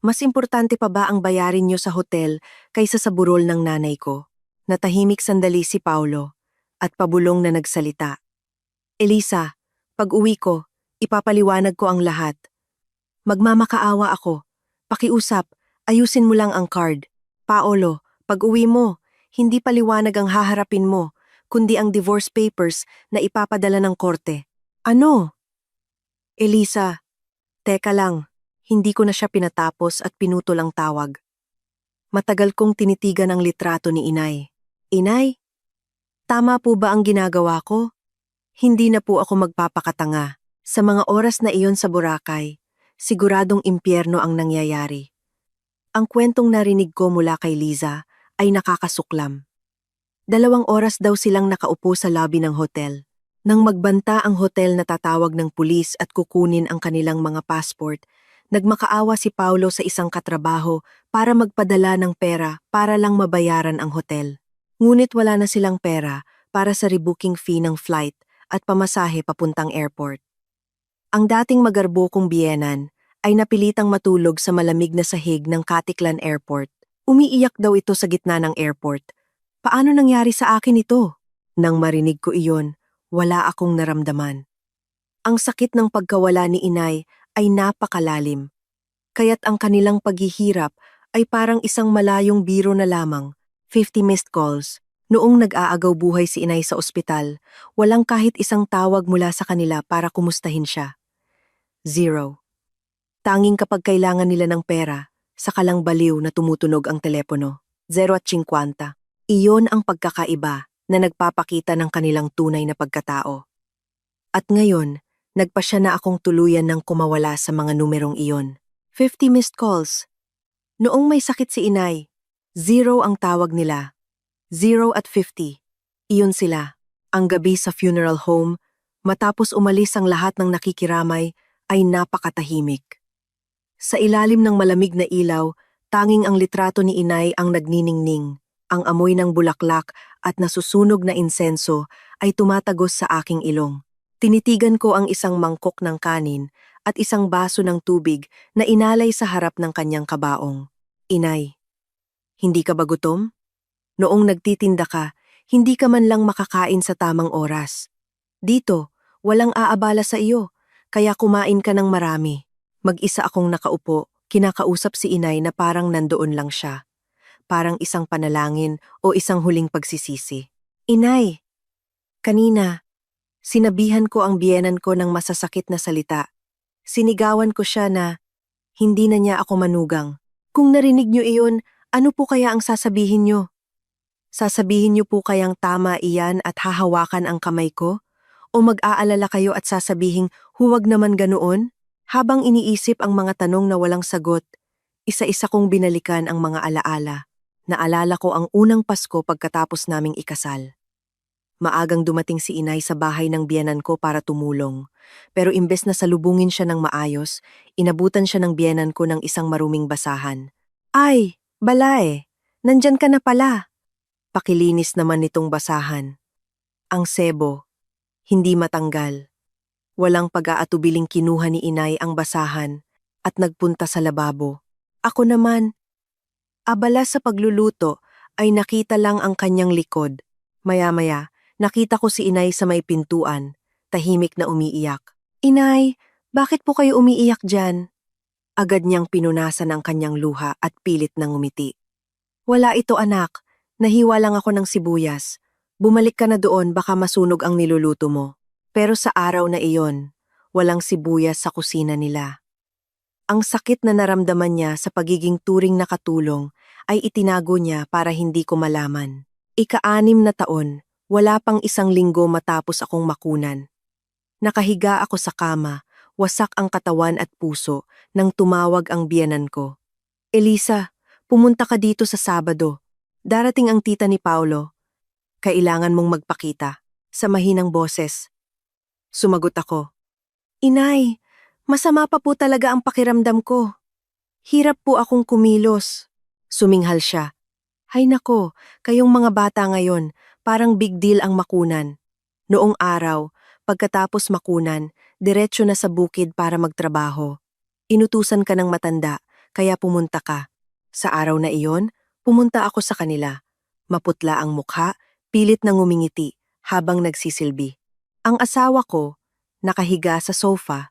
[SPEAKER 1] Mas importante pa ba ang bayarin niyo sa hotel kaysa sa burol ng nanay ko? Natahimik sandali si Paulo at pabulong na nagsalita. Elisa, pag-uwi ko, ipapaliwanag ko ang lahat. Magmamakaawa ako. Pakiusap, ayusin mo lang ang card. Paolo, pag-uwi mo, hindi paliwanag ang haharapin mo, kundi ang divorce papers na ipapadala ng korte. Ano? Elisa, teka lang, hindi ko na siya pinatapos at pinutol ang tawag. Matagal kong tinitigan ang litrato ni Inay. Inay, tama po ba ang ginagawa ko? Hindi na po ako magpapakatanga. Sa mga oras na iyon sa Boracay, siguradong impyerno ang nangyayari. Ang kwentong narinig ko mula kay Liza ay nakakasuklam. 2 oras daw silang nakaupo sa lobby ng hotel. Nang magbanta ang hotel na tatawag ng pulis at kukunin ang kanilang mga passport, nagmakaawa si Paulo sa isang katrabaho para magpadala ng pera para lang mabayaran ang hotel. Ngunit wala na silang pera para sa rebooking fee ng flight at pamasahe papuntang airport. Ang dating magarbo kong biyenan ay napilitang matulog sa malamig na sahig ng Caticlan Airport. Umiiyak daw ito sa gitna ng airport. Paano nangyari sa akin ito? Nang marinig ko iyon, wala akong naramdaman. Ang sakit ng pagkawala ni Inay ay napakalalim. Kaya't ang kanilang paghihirap ay parang isang malayong biro na lamang, 50 missed calls, Noong nag-aagaw buhay si inay sa ospital, walang kahit isang tawag mula sa kanila para kumustahin siya. Zero. Tanging kapag kailangan nila ng pera, saka lang baliw na tumutunog ang telepono. 0 at 50. Iyon ang pagkakaiba na nagpapakita ng kanilang tunay na pagkatao. At ngayon, nagpasya na akong tuluyan ng kumawala sa mga numerong iyon. 50 missed calls. Noong may sakit si inay, 0 ang tawag nila. 0 at 50. Iyon sila. Ang gabi sa funeral home, matapos umalis ang lahat ng nakikiramay, ay napakatahimik. Sa ilalim ng malamig na ilaw, tanging ang litrato ni inay ang nagniningning. Ang amoy ng bulaklak at nasusunog na insenso ay tumatagos sa aking ilong. Tinitigan ko ang isang mangkok ng kanin at isang baso ng tubig na inalay sa harap ng kanyang kabaong. Inay, hindi ka ba gutom? Noong nagtitinda ka, hindi ka man lang makakain sa tamang oras. Dito, walang aabala sa iyo, kaya kumain ka ng marami. Mag-isa akong nakaupo, kinakausap si inay na parang nandoon lang siya. Parang isang panalangin o isang huling pagsisisi. Inay, kanina, sinabihan ko ang biyenan ko ng masasakit na salita. Sinigawan ko siya na hindi na niya ako manugang. Kung narinig niyo iyon, ano po kaya ang sasabihin niyo? Sasabihin niyo po kayang tama iyan at hahawakan ang kamay ko? O mag-aalala kayo at sasabihing huwag naman ganoon? Habang iniisip ang mga tanong na walang sagot, isa-isa kong binalikan ang mga alaala. Naalala ko ang unang Pasko pagkatapos naming ikasal. Maagang dumating si inay sa bahay ng biyenan ko para tumulong. Pero imbes na salubungin siya ng maayos, inabutan siya ng biyenan ko ng isang maruming basahan. Ay, Balae, nandyan ka na pala. Pakilinis naman nitong basahan. Ang sebo, hindi matanggal. Walang pag-aatubiling kinuha ni inay ang basahan at nagpunta sa lababo. Ako naman, abala sa pagluluto, ay nakita lang ang kanyang likod. Maya-maya, nakita ko si inay sa may pintuan, tahimik na umiiyak. Inay, bakit po kayo umiiyak dyan? Agad niyang pinunasan ang kanyang luha at pilit nang ngumiti. Wala ito anak, nahiwa lang ako ng sibuyas. Bumalik ka na doon baka masunog ang niluluto mo. Pero sa araw na iyon, walang sibuyas sa kusina nila. Ang sakit na naramdaman niya sa pagiging turing na katulong ay itinago niya para hindi ko malaman. Ika-6 na taon, wala pang 1 linggo matapos akong makunan. Nakahiga ako sa kama, wasak ang katawan at puso nang tumawag ang biyenan ko. Elisa, pumunta ka dito sa Sabado. Darating ang tita ni Paulo. Kailangan mong magpakita. Sa mahinang boses. Sumagot ako. Inay, masama pa po talaga ang pakiramdam ko. Hirap po akong kumilos. Suminghal siya. Hay nako, kayong mga bata ngayon, parang big deal ang makunan. Noong araw, pagkatapos makunan, diretso na sa bukid para magtrabaho. Inutusan ka ng matanda, kaya pumunta ka. Sa araw na iyon, pumunta ako sa kanila. Maputla ang mukha, pilit na ngumingiti habang nagsisilbi. Ang asawa ko, nakahiga sa sofa,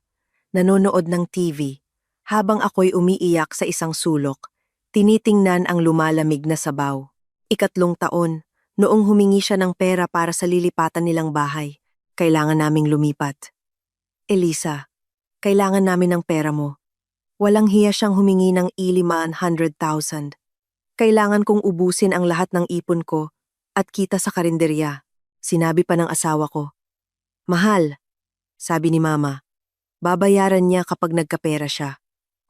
[SPEAKER 1] nanonood ng TV, habang ako'y umiiyak sa isang sulok, tinitingnan ang lumalamig na sabaw. 3 taon, noong humingi siya ng pera para sa lilipatan nilang bahay, kailangan naming lumipat. Elisa, kailangan namin ng pera mo. Walang hiya siyang humingi ng 500,000. Kailangan kong ubusin ang lahat ng ipon ko at kita sa karinderya. Sinabi pa ng asawa ko. Mahal, sabi ni Mama, babayaran niya kapag nagkapera siya.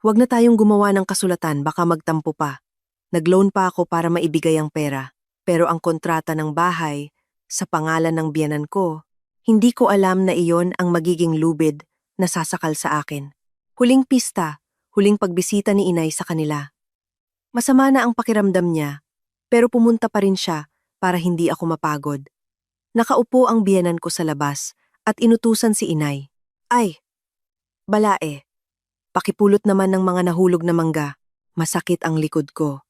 [SPEAKER 1] Huwag na tayong gumawa ng kasulatan, baka magtampo pa. Nag-loan pa ako para maibigay ang pera. Pero ang kontrata ng bahay, sa pangalan ng biyenan ko, hindi ko alam na iyon ang magiging lubid na sasakal sa akin. Huling pista, huling pagbisita ni inay sa kanila. Masama na ang pakiramdam niya, pero pumunta pa rin siya para hindi ako mapagod. Nakaupo ang biyenan ko sa labas at inutusan si inay. Ay, Balae, pakipulot naman ng mga nahulog na mangga. Masakit ang likod ko.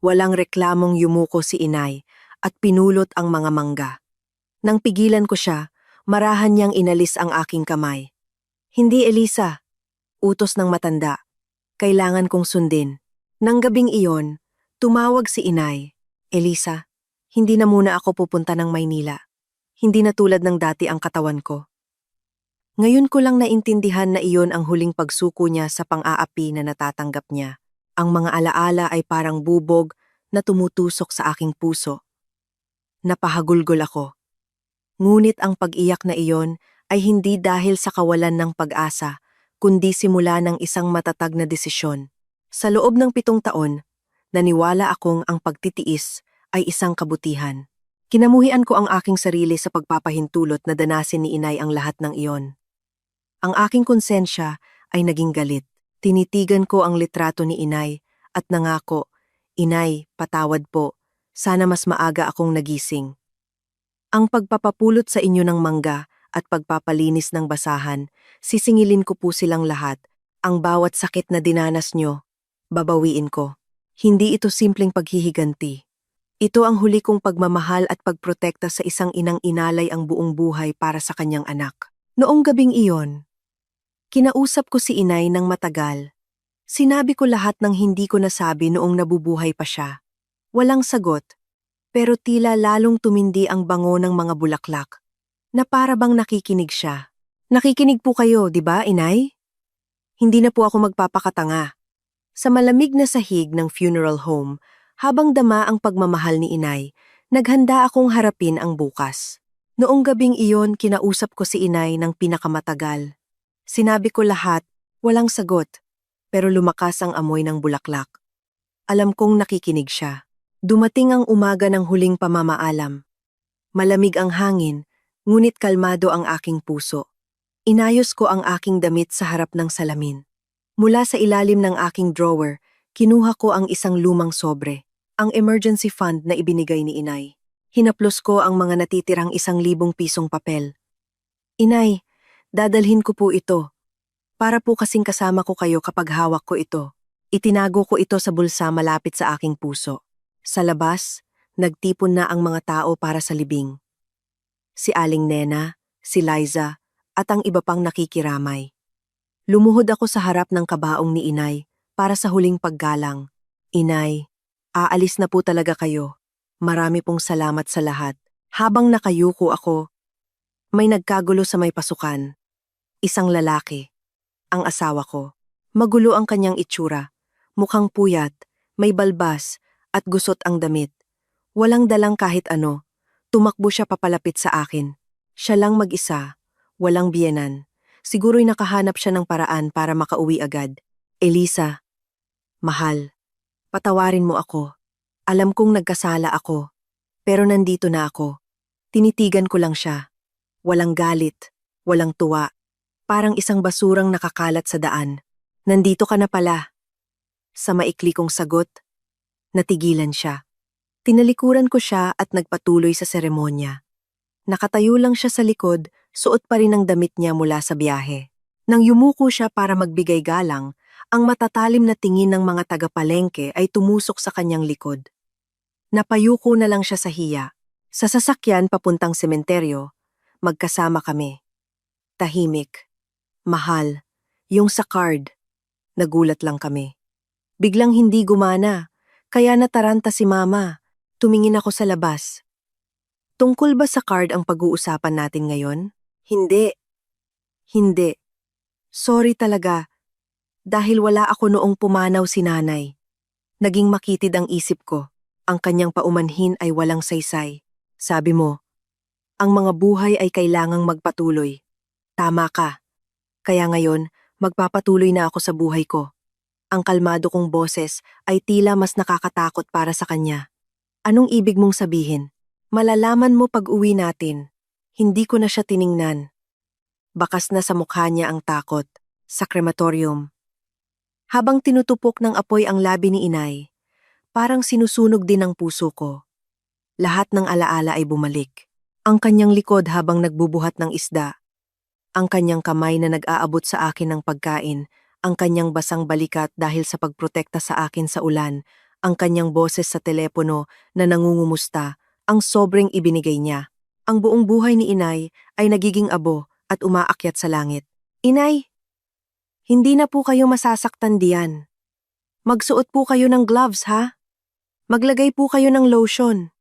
[SPEAKER 1] Walang reklamong yumuko si inay at pinulot ang mga mangga. Nang pigilan ko siya, marahan niyang inalis ang aking kamay. Hindi, Elisa. Utos ng matanda. Kailangan kong sundin. Nang gabing iyon, tumawag si inay. Elisa, Hindi na muna ako pupunta ng Maynila. Hindi na tulad ng dati ang katawan ko. Ngayon ko lang naintindihan na iyon ang huling pagsuko niya sa pang-aapi na natatanggap niya. Ang mga alaala ay parang bubog na tumutusok sa aking puso. Napahagulgol ako. Ngunit ang pag-iyak na iyon ay hindi dahil sa kawalan ng pag-asa, kundi simula ng isang matatag na desisyon. Sa loob ng 7 taon, naniwala akong ang pagtitiis ay isang kabutihan. Kinamuhian ko ang aking sarili sa pagpapahintulot na danasin ni inay ang lahat ng iyon. Ang aking konsensya ay naging galit. Tinitigan ko ang litrato ni inay at nangako, "Inay, patawad po. Sana mas maaga akong nagising." Ang pagpapapulot sa inyo ng mangga at pagpapalinis ng basahan, sisingilin ko po silang lahat. Ang bawat sakit na dinanas nyo, babawiin ko. Hindi ito simpleng paghihiganti. Ito ang huli kong pagmamahal at pagprotekta sa isang inang inalay ang buong buhay para sa kanyang anak. Noong gabing iyon, kinausap ko si inay ng matagal. Sinabi ko lahat ng hindi ko nasabi noong nabubuhay pa siya. Walang sagot, pero tila lalong tumindi ang bango ng mga bulaklak, na para bang nakikinig siya. Nakikinig po kayo, di ba, inay? Hindi na po ako magpapakatanga. Sa malamig na sahig ng funeral home, habang dama ang pagmamahal ni inay, naghanda akong harapin ang bukas. Noong gabing iyon, kinausap ko si inay ng pinakamatagal. Sinabi ko lahat, walang sagot, pero lumakas ang amoy ng bulaklak. Alam kong nakikinig siya. Dumating ang umaga ng huling pamamaalam. Malamig ang hangin, ngunit kalmado ang aking puso. Inayos ko ang aking damit sa harap ng salamin. Mula sa ilalim ng aking drawer, kinuha ko ang isang lumang sobre, ang emergency fund na ibinigay ni inay. Hinaplos ko ang mga natitirang 1,000 pisong papel. Inay, dadalhin ko po ito. Para po kasing kasama ko kayo kapag hawak ko ito. Itinago ko ito sa bulsa malapit sa aking puso. Sa labas, nagtipon na ang mga tao para sa libing. Si Aling Nena, si Liza, at ang iba pang nakikiramay. Lumuhod ako sa harap ng kabaong ni inay para sa huling paggalang. Inay, aalis na po talaga kayo. Marami pong salamat sa lahat. Habang nakayuko ako, may nagkagulo sa may pasukan. Isang lalaki, ang asawa ko. Magulo ang kanyang itsura. Mukhang puyat, may balbas, at gusot ang damit. Walang dalang kahit ano. Tumakbo siya papalapit sa akin. Siya lang mag-isa, walang biyenan. Siguro'y nakahanap siya ng paraan para makauwi agad. Elisa, mahal, patawarin mo ako. Alam kong nagkasala ako, pero nandito na ako. Tinitigan ko lang siya. Walang galit, walang tuwa. Parang isang basurang nakakalat sa daan. Nandito ka na pala. Sa maikli kong sagot, natigilan siya. Tinalikuran ko siya at nagpatuloy sa seremonya. Nakatayo lang siya sa likod, suot pa rin ang damit niya mula sa biyahe. Nang yumuko siya para magbigay galang, ang matatalim na tingin ng mga taga-palengke ay tumusok sa kanyang likod. Napayuko na lang siya sa hiya. Sa sasakyan papuntang sementeryo, magkasama kami. Tahimik. Mahal. Yung sa card. Nagulat lang kami. Biglang hindi gumana, kaya nataranta si mama. Tumingin ako sa labas. Tungkol ba sa card ang pag-uusapan natin ngayon? Hindi. Hindi. Sorry talaga. Dahil wala ako noong pumanaw si nanay. Naging makitid ang isip ko. Ang kanyang paumanhin ay walang saysay. Sabi mo, ang mga buhay ay kailangang magpatuloy. Tama ka. Kaya ngayon, magpapatuloy na ako sa buhay ko. Ang kalmado kong boses ay tila mas nakakatakot para sa kanya. Anong ibig mong sabihin? Malalaman mo pag-uwi natin. Hindi ko na siya tiningnan. Bakas na sa mukha niya ang takot. Sa krematorium. Habang tinutupok ng apoy ang labi ni inay, parang sinusunog din ang puso ko. Lahat ng alaala ay bumalik. Ang kanyang likod habang nagbubuhat ng isda. Ang kanyang kamay na nag-aabot sa akin ng pagkain. Ang kanyang basang balikat dahil sa pagprotekta sa akin sa ulan. Ang kanyang boses sa telepono na nangungumusta. Ang sobrang ibinigay niya. Ang buong buhay ni inay ay nagiging abo at umaakyat sa langit. Inay, hindi na po kayo masasaktan diyan. Magsuot po kayo ng gloves, ha? Maglagay po kayo ng lotion.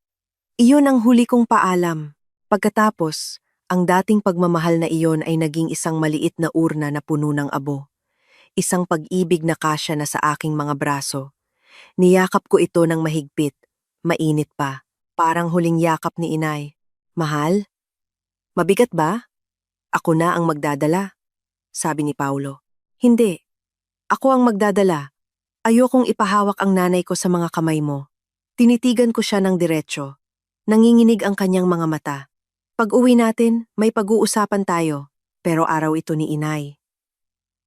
[SPEAKER 1] Iyon ang huli kong paalam. Pagkatapos, ang dating pagmamahal na iyon ay naging isang maliit na urna na puno ng abo. Isang pag-ibig na kasya na sa aking mga braso. Niyakap ko ito ng mahigpit, mainit pa, parang huling yakap ni inay. Mahal? Mabigat ba? Ako na ang magdadala, sabi ni Paulo. Hindi, ako ang magdadala. Ayokong ipahawak ang nanay ko sa mga kamay mo. Tinitigan ko siya ng diretsyo. Nanginginig ang kanyang mga mata. Pag-uwi natin, may pag-uusapan tayo. Pero araw ito ni inay.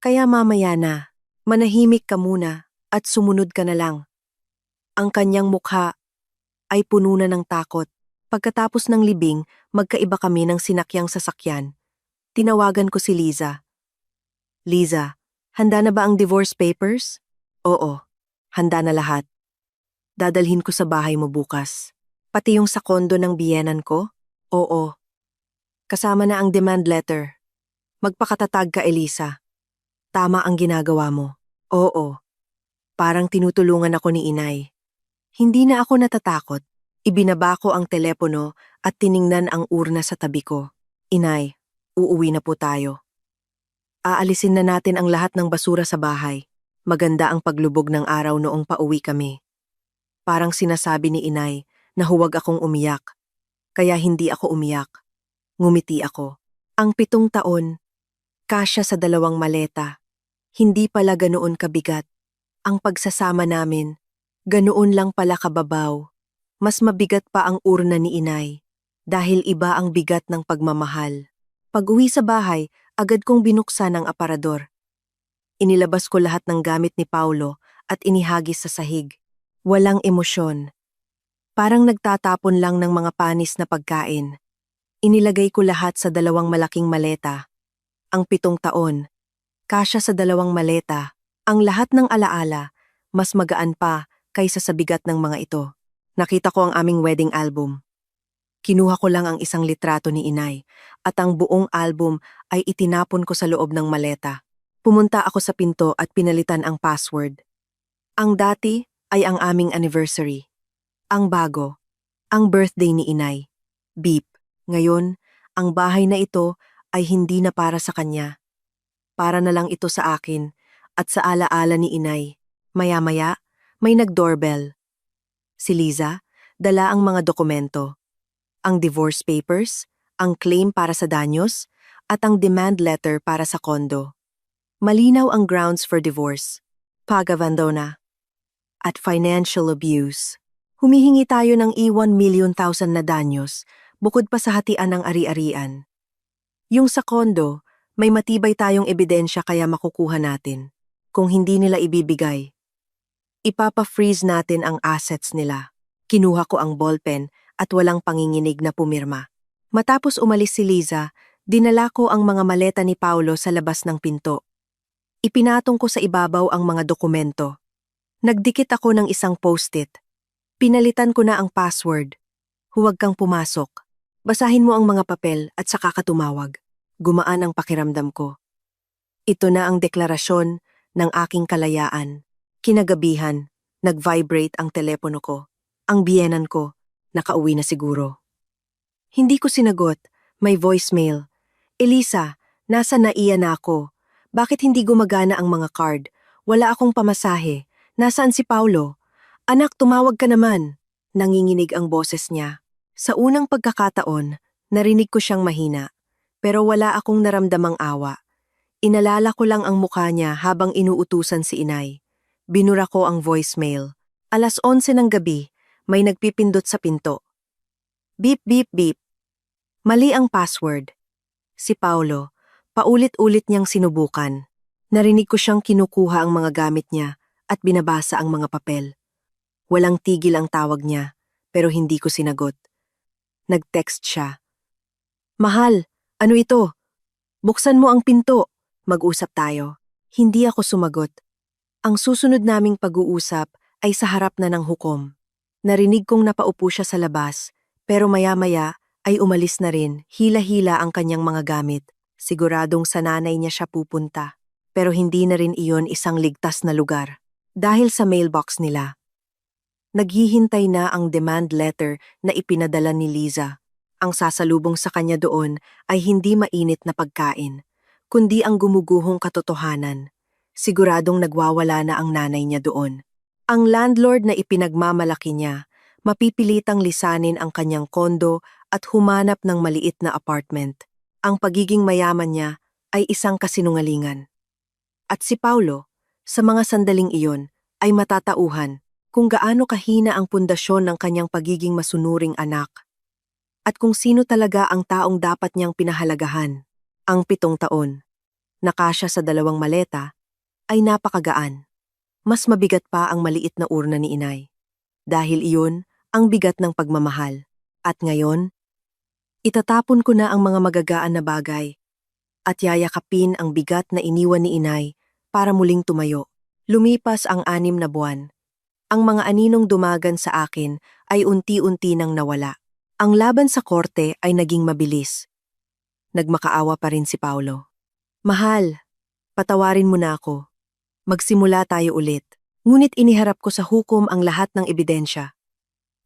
[SPEAKER 1] Kaya mamaya na, manahimik ka muna at sumunod ka na lang. Ang kanyang mukha ay puno na ng takot. Pagkatapos ng libing, magkaiba kami ng sinakyang sasakyan. Tinawagan ko si Liza. Liza, handa na ba ang divorce papers? Oo, handa na lahat. Dadalhin ko sa bahay mo bukas. Pati yung sa kondo ng biyenan ko? Oo. Kasama na ang demand letter. Magpakatatag ka, Elisa. Tama ang ginagawa mo. Oo. Parang tinutulungan ako ni inay. Hindi na ako natatakot. Ibinaba ko ang telepono at tiningnan ang urna sa tabi ko. Inay, uuwi na po tayo. Aalisin na natin ang lahat ng basura sa bahay. Maganda ang paglubog ng araw noong pauwi kami. Parang sinasabi ni inay na huwag akong umiyak. Kaya hindi ako umiyak. Ngumiti ako. Ang 7 taon, kasya sa 2 maleta. Hindi pala ganoon kabigat. Ang pagsasama namin, ganoon lang pala kababaw. Mas mabigat pa ang urna ni inay. Dahil iba ang bigat ng pagmamahal. Pag-uwi sa bahay, agad kong binuksan ang aparador. Inilabas ko lahat ng gamit ni Paulo at inihagis sa sahig. Walang emosyon. Parang nagtatapon lang ng mga panis na pagkain. Inilagay ko lahat sa 2 malaking maleta. Ang 7 taon, kasya sa 2 maleta. Ang lahat ng alaala, mas magaan pa kaysa sa bigat ng mga ito. Nakita ko ang aming wedding album. Kinuha ko lang ang isang litrato ni inay at ang buong album ay itinapon ko sa loob ng maleta. Pumunta ako sa pinto at pinalitan ang password. Ang dati ay ang aming anniversary. Ang bago, ang birthday ni inay. Beep. Ngayon, ang bahay na ito ay hindi na para sa kanya. Para na lang ito sa akin at sa alaala ni inay. Maya-maya, may nag-doorbell. Si Liza, dala ang mga dokumento. Ang divorce papers, ang claim para sa danyos, at ang demand letter para sa kondo. Malinaw ang grounds for divorce, pag-abandona, at financial abuse. Humihingi tayo ng ₱1,000,000 na danyos, bukod pa sa hatian ng ari-arian. Yung sa kondo, may matibay tayong ebidensya kaya makukuha natin. Kung hindi nila ibibigay, ipapa-freeze natin ang assets nila. Kinuha ko ang ballpen at walang panginginig na pumirma. Matapos umalis si Liza, dinala ko ang mga maleta ni Paulo sa labas ng pinto. Ipinatong ko sa ibabaw ang mga dokumento. Nagdikit ako ng isang post-it. Pinalitan ko na ang password. Huwag kang pumasok. Basahin mo ang mga papel at saka ka tumawag. Gumaan ang pakiramdam ko. Ito na ang deklarasyon ng aking kalayaan. Kinagabihan, nag-vibrate ang telepono ko. Ang biyenan ko, nakauwi na siguro. Hindi ko sinagot, may voicemail. Elisa, nasa naiya na ako. Bakit hindi gumagana ang mga card? Wala akong pamasahe. Nasaan si Paulo? Anak, tumawag ka naman. Nanginginig ang boses niya. Sa unang pagkakataon, narinig ko siyang mahina. Pero wala akong naramdamang awa. Inalala ko lang ang mukha niya habang inuutusan si inay. Binura ko ang voicemail. 11:00 ng gabi, may nagpipindot sa pinto. Beep, beep, beep. Mali ang password. Si Paulo, paulit-ulit niyang sinubukan. Narinig ko siyang kinukuha ang mga gamit niya at binabasa ang mga papel. Walang tigil ang tawag niya, pero hindi ko sinagot. Nag-text siya. Mahal, ano ito? Buksan mo ang pinto. Mag-usap tayo. Hindi ako sumagot. Ang susunod naming pag-uusap ay sa harap na ng hukom. Narinig kong napaupo siya sa labas, pero maya-maya ay umalis na rin, hila-hila ang kanyang mga gamit. Siguradong sa nanay niya siya pupunta. Pero hindi na rin iyon isang ligtas na lugar. Dahil sa mailbox nila. Naghihintay na ang demand letter na ipinadala ni Liza. Ang sasalubong sa kanya doon ay hindi mainit na pagkain, kundi ang gumuguhong katotohanan. Siguradong nagwawala na ang nanay niya doon. Ang landlord na ipinagmamalaki niya, mapipilitang lisanin ang kanyang kondo at humanap ng maliit na apartment. Ang pagiging mayaman niya ay isang kasinungalingan. At si Paulo, sa mga sandaling iyon, ay matatauhan kung gaano kahina ang pundasyon ng kanyang pagiging masunuring anak at kung sino talaga ang taong dapat niyang pinahalagahan. Ang 7 taon, nakasya sa 2 maleta, ay napakagaan. Mas mabigat pa ang maliit na urna ni inay. Dahil iyon ang bigat ng pagmamahal. At ngayon, itatapon ko na ang mga magagaan na bagay at yayakapin ang bigat na iniwan ni inay para muling tumayo. Lumipas ang 6 na buwan. Ang mga aninong dumagan sa akin ay unti-unti nang nawala. Ang laban sa korte ay naging mabilis. Nagmakaawa pa rin si Paulo. Mahal, patawarin mo na ako. Magsimula tayo ulit. Ngunit iniharap ko sa hukom ang lahat ng ebidensya.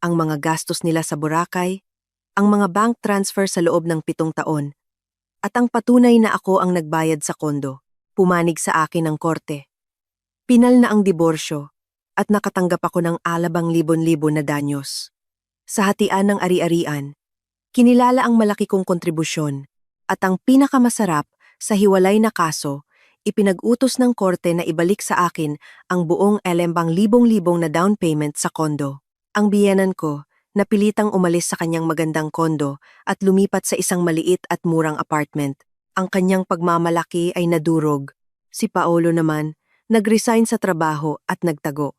[SPEAKER 1] Ang mga gastos nila sa Boracay, ang mga bank transfer sa loob ng 7 taon, at ang patunay na ako ang nagbayad sa kondo. Pumanig sa akin ang korte. Pinal na ang diborsyo at nakatanggap ako ng alabang libon-libon na danyos. Sa hatian ng ari-arian, kinilala ang malaki kong kontribusyon at ang pinakamasarap sa hiwalay na kaso, ipinag-utos ng korte na ibalik sa akin ang buong elembang libong-libong na down payment sa kondo. Ang biyenan ko, napilitang umalis sa kanyang magandang kondo at lumipat sa isang maliit at murang apartment. Ang kanyang pagmamalaki ay nadurog. Si Paolo naman, nag-resign sa trabaho at nagtago.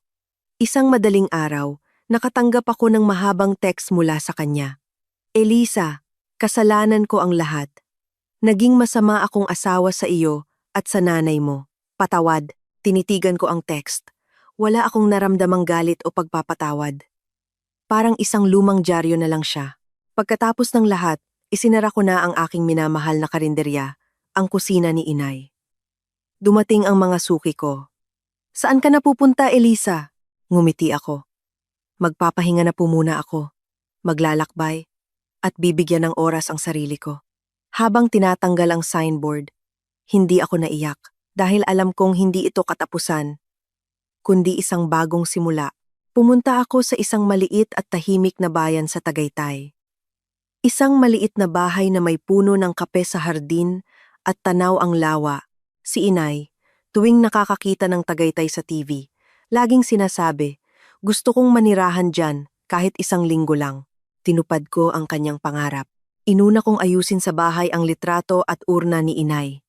[SPEAKER 1] Isang madaling araw, nakatanggap ako ng mahabang text mula sa kanya. Elisa, kasalanan ko ang lahat. Naging masama akong asawa sa iyo at sa nanay mo. Patawad, tinitigan ko ang text. Wala akong naramdamang galit o pagpapatawad. Parang isang lumang dyaryo na lang siya. Pagkatapos ng lahat, isinara ko na ang aking minamahal na karinderya, ang kusina ni inay. Dumating ang mga suki ko. Saan ka napupunta, Elisa? Ngumiti ako. Magpapahinga na po muna ako. Maglalakbay at bibigyan ng oras ang sarili ko. Habang tinatanggal ang signboard, hindi ako naiyak dahil alam kong hindi ito katapusan, kundi isang bagong simula. Pumunta ako sa isang maliit at tahimik na bayan sa Tagaytay. Isang maliit na bahay na may puno ng kape sa hardin at tanaw ang lawa. Si inay, tuwing nakakakita ng Tagaytay sa TV, laging sinasabi, gusto kong manirahan dyan kahit isang linggo lang. Tinupad ko ang kanyang pangarap. Inuna kong ayusin sa bahay ang litrato at urna ni inay.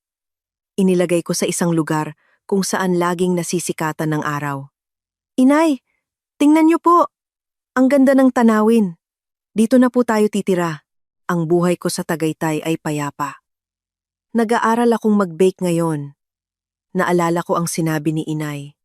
[SPEAKER 1] Inilagay ko sa isang lugar kung saan laging nasisikatan ng araw. Inay, tingnan niyo po! Ang ganda ng tanawin. Dito na po tayo titira. Ang buhay ko sa Tagaytay ay payapa. Nag-aaral akong mag-bake ngayon. Naalala ko ang sinabi ni inay.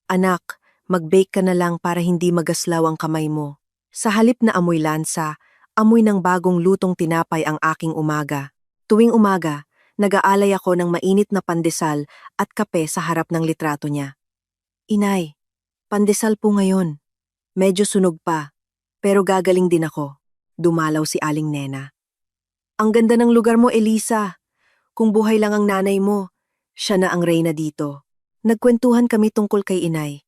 [SPEAKER 1] Anak, mag-bake ka na lang para hindi magaslaw ang kamay mo. Sa halip na amoy lansa, amoy ng bagong lutong tinapay ang aking umaga. Tuwing umaga, nag-aalay ako ng mainit na pandesal at kape sa harap ng litrato niya. Inay, pandesal po ngayon. Medyo sunog pa, pero gagaling din ako. Dumalaw si Aling Nena. Ang ganda ng lugar mo, Elisa. Kung buhay lang ang nanay mo, siya na ang reyna dito. Nagkwentuhan kami tungkol kay inay.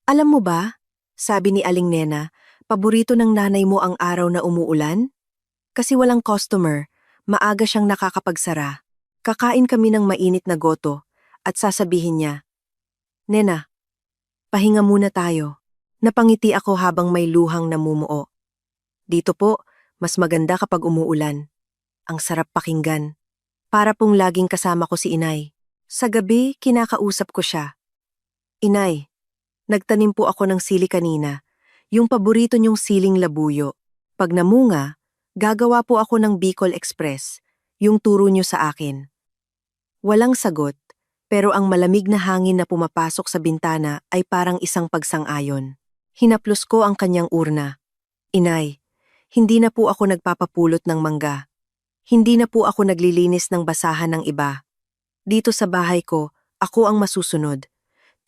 [SPEAKER 1] Alam mo ba, sabi ni Aling Nena, paborito ng nanay mo ang araw na umuulan? Kasi walang customer, maaga siyang nakakapagsara. Kakain kami ng mainit na goto at sasabihin niya, Nena, pahinga muna tayo. Napangiti ako habang may luhang namumuo. Dito po, mas maganda kapag umuulan. Ang sarap pakinggan. Para pong laging kasama ko si inay. Sa gabi, kinakausap ko siya. Inay, nagtanim po ako ng sili kanina. Yung paborito niyong siling labuyo. Pag namunga, gagawa po ako ng Bicol Express, yung turo niyo sa akin. Walang sagot, pero ang malamig na hangin na pumapasok sa bintana ay parang isang pagsang-ayon. Hinaplos ko ang kanyang urna. Inay, hindi na po ako nagpapapulot ng mangga. Hindi na po ako naglilinis ng basahan ng iba. Dito sa bahay ko, ako ang masusunod.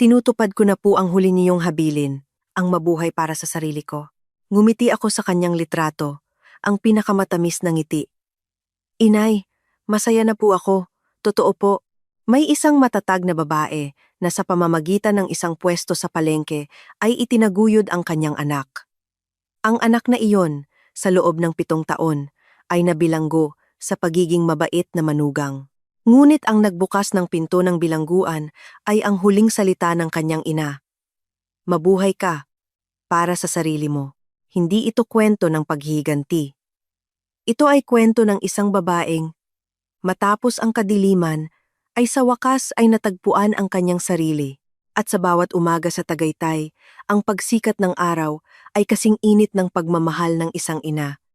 [SPEAKER 1] Tinutupad ko na po ang huli niyong habilin. ang mabuhay para sa sarili ko. Ngumiti ako sa kanyang litrato, ang pinakamatamis na ngiti. Inay, masaya na po ako. Totoo po. May isang matatag na babae na sa pamamagitan ng isang pwesto sa palengke ay itinaguyod ang kanyang anak. Ang anak na iyon, sa loob ng 7 taon, ay nabilanggo sa pagiging mabait na manugang. Ngunit ang nagbukas ng pinto ng bilangguan ay ang huling salita ng kanyang ina. Mabuhay ka, para sa sarili mo. Hindi ito kwento ng paghihiganti. Ito ay kwento ng isang babaeng, matapos ang kadiliman, ay sa wakas ay natagpuan ang kanyang sarili. At sa bawat umaga sa Tagaytay, ang pagsikat ng araw ay kasing init ng pagmamahal ng isang ina.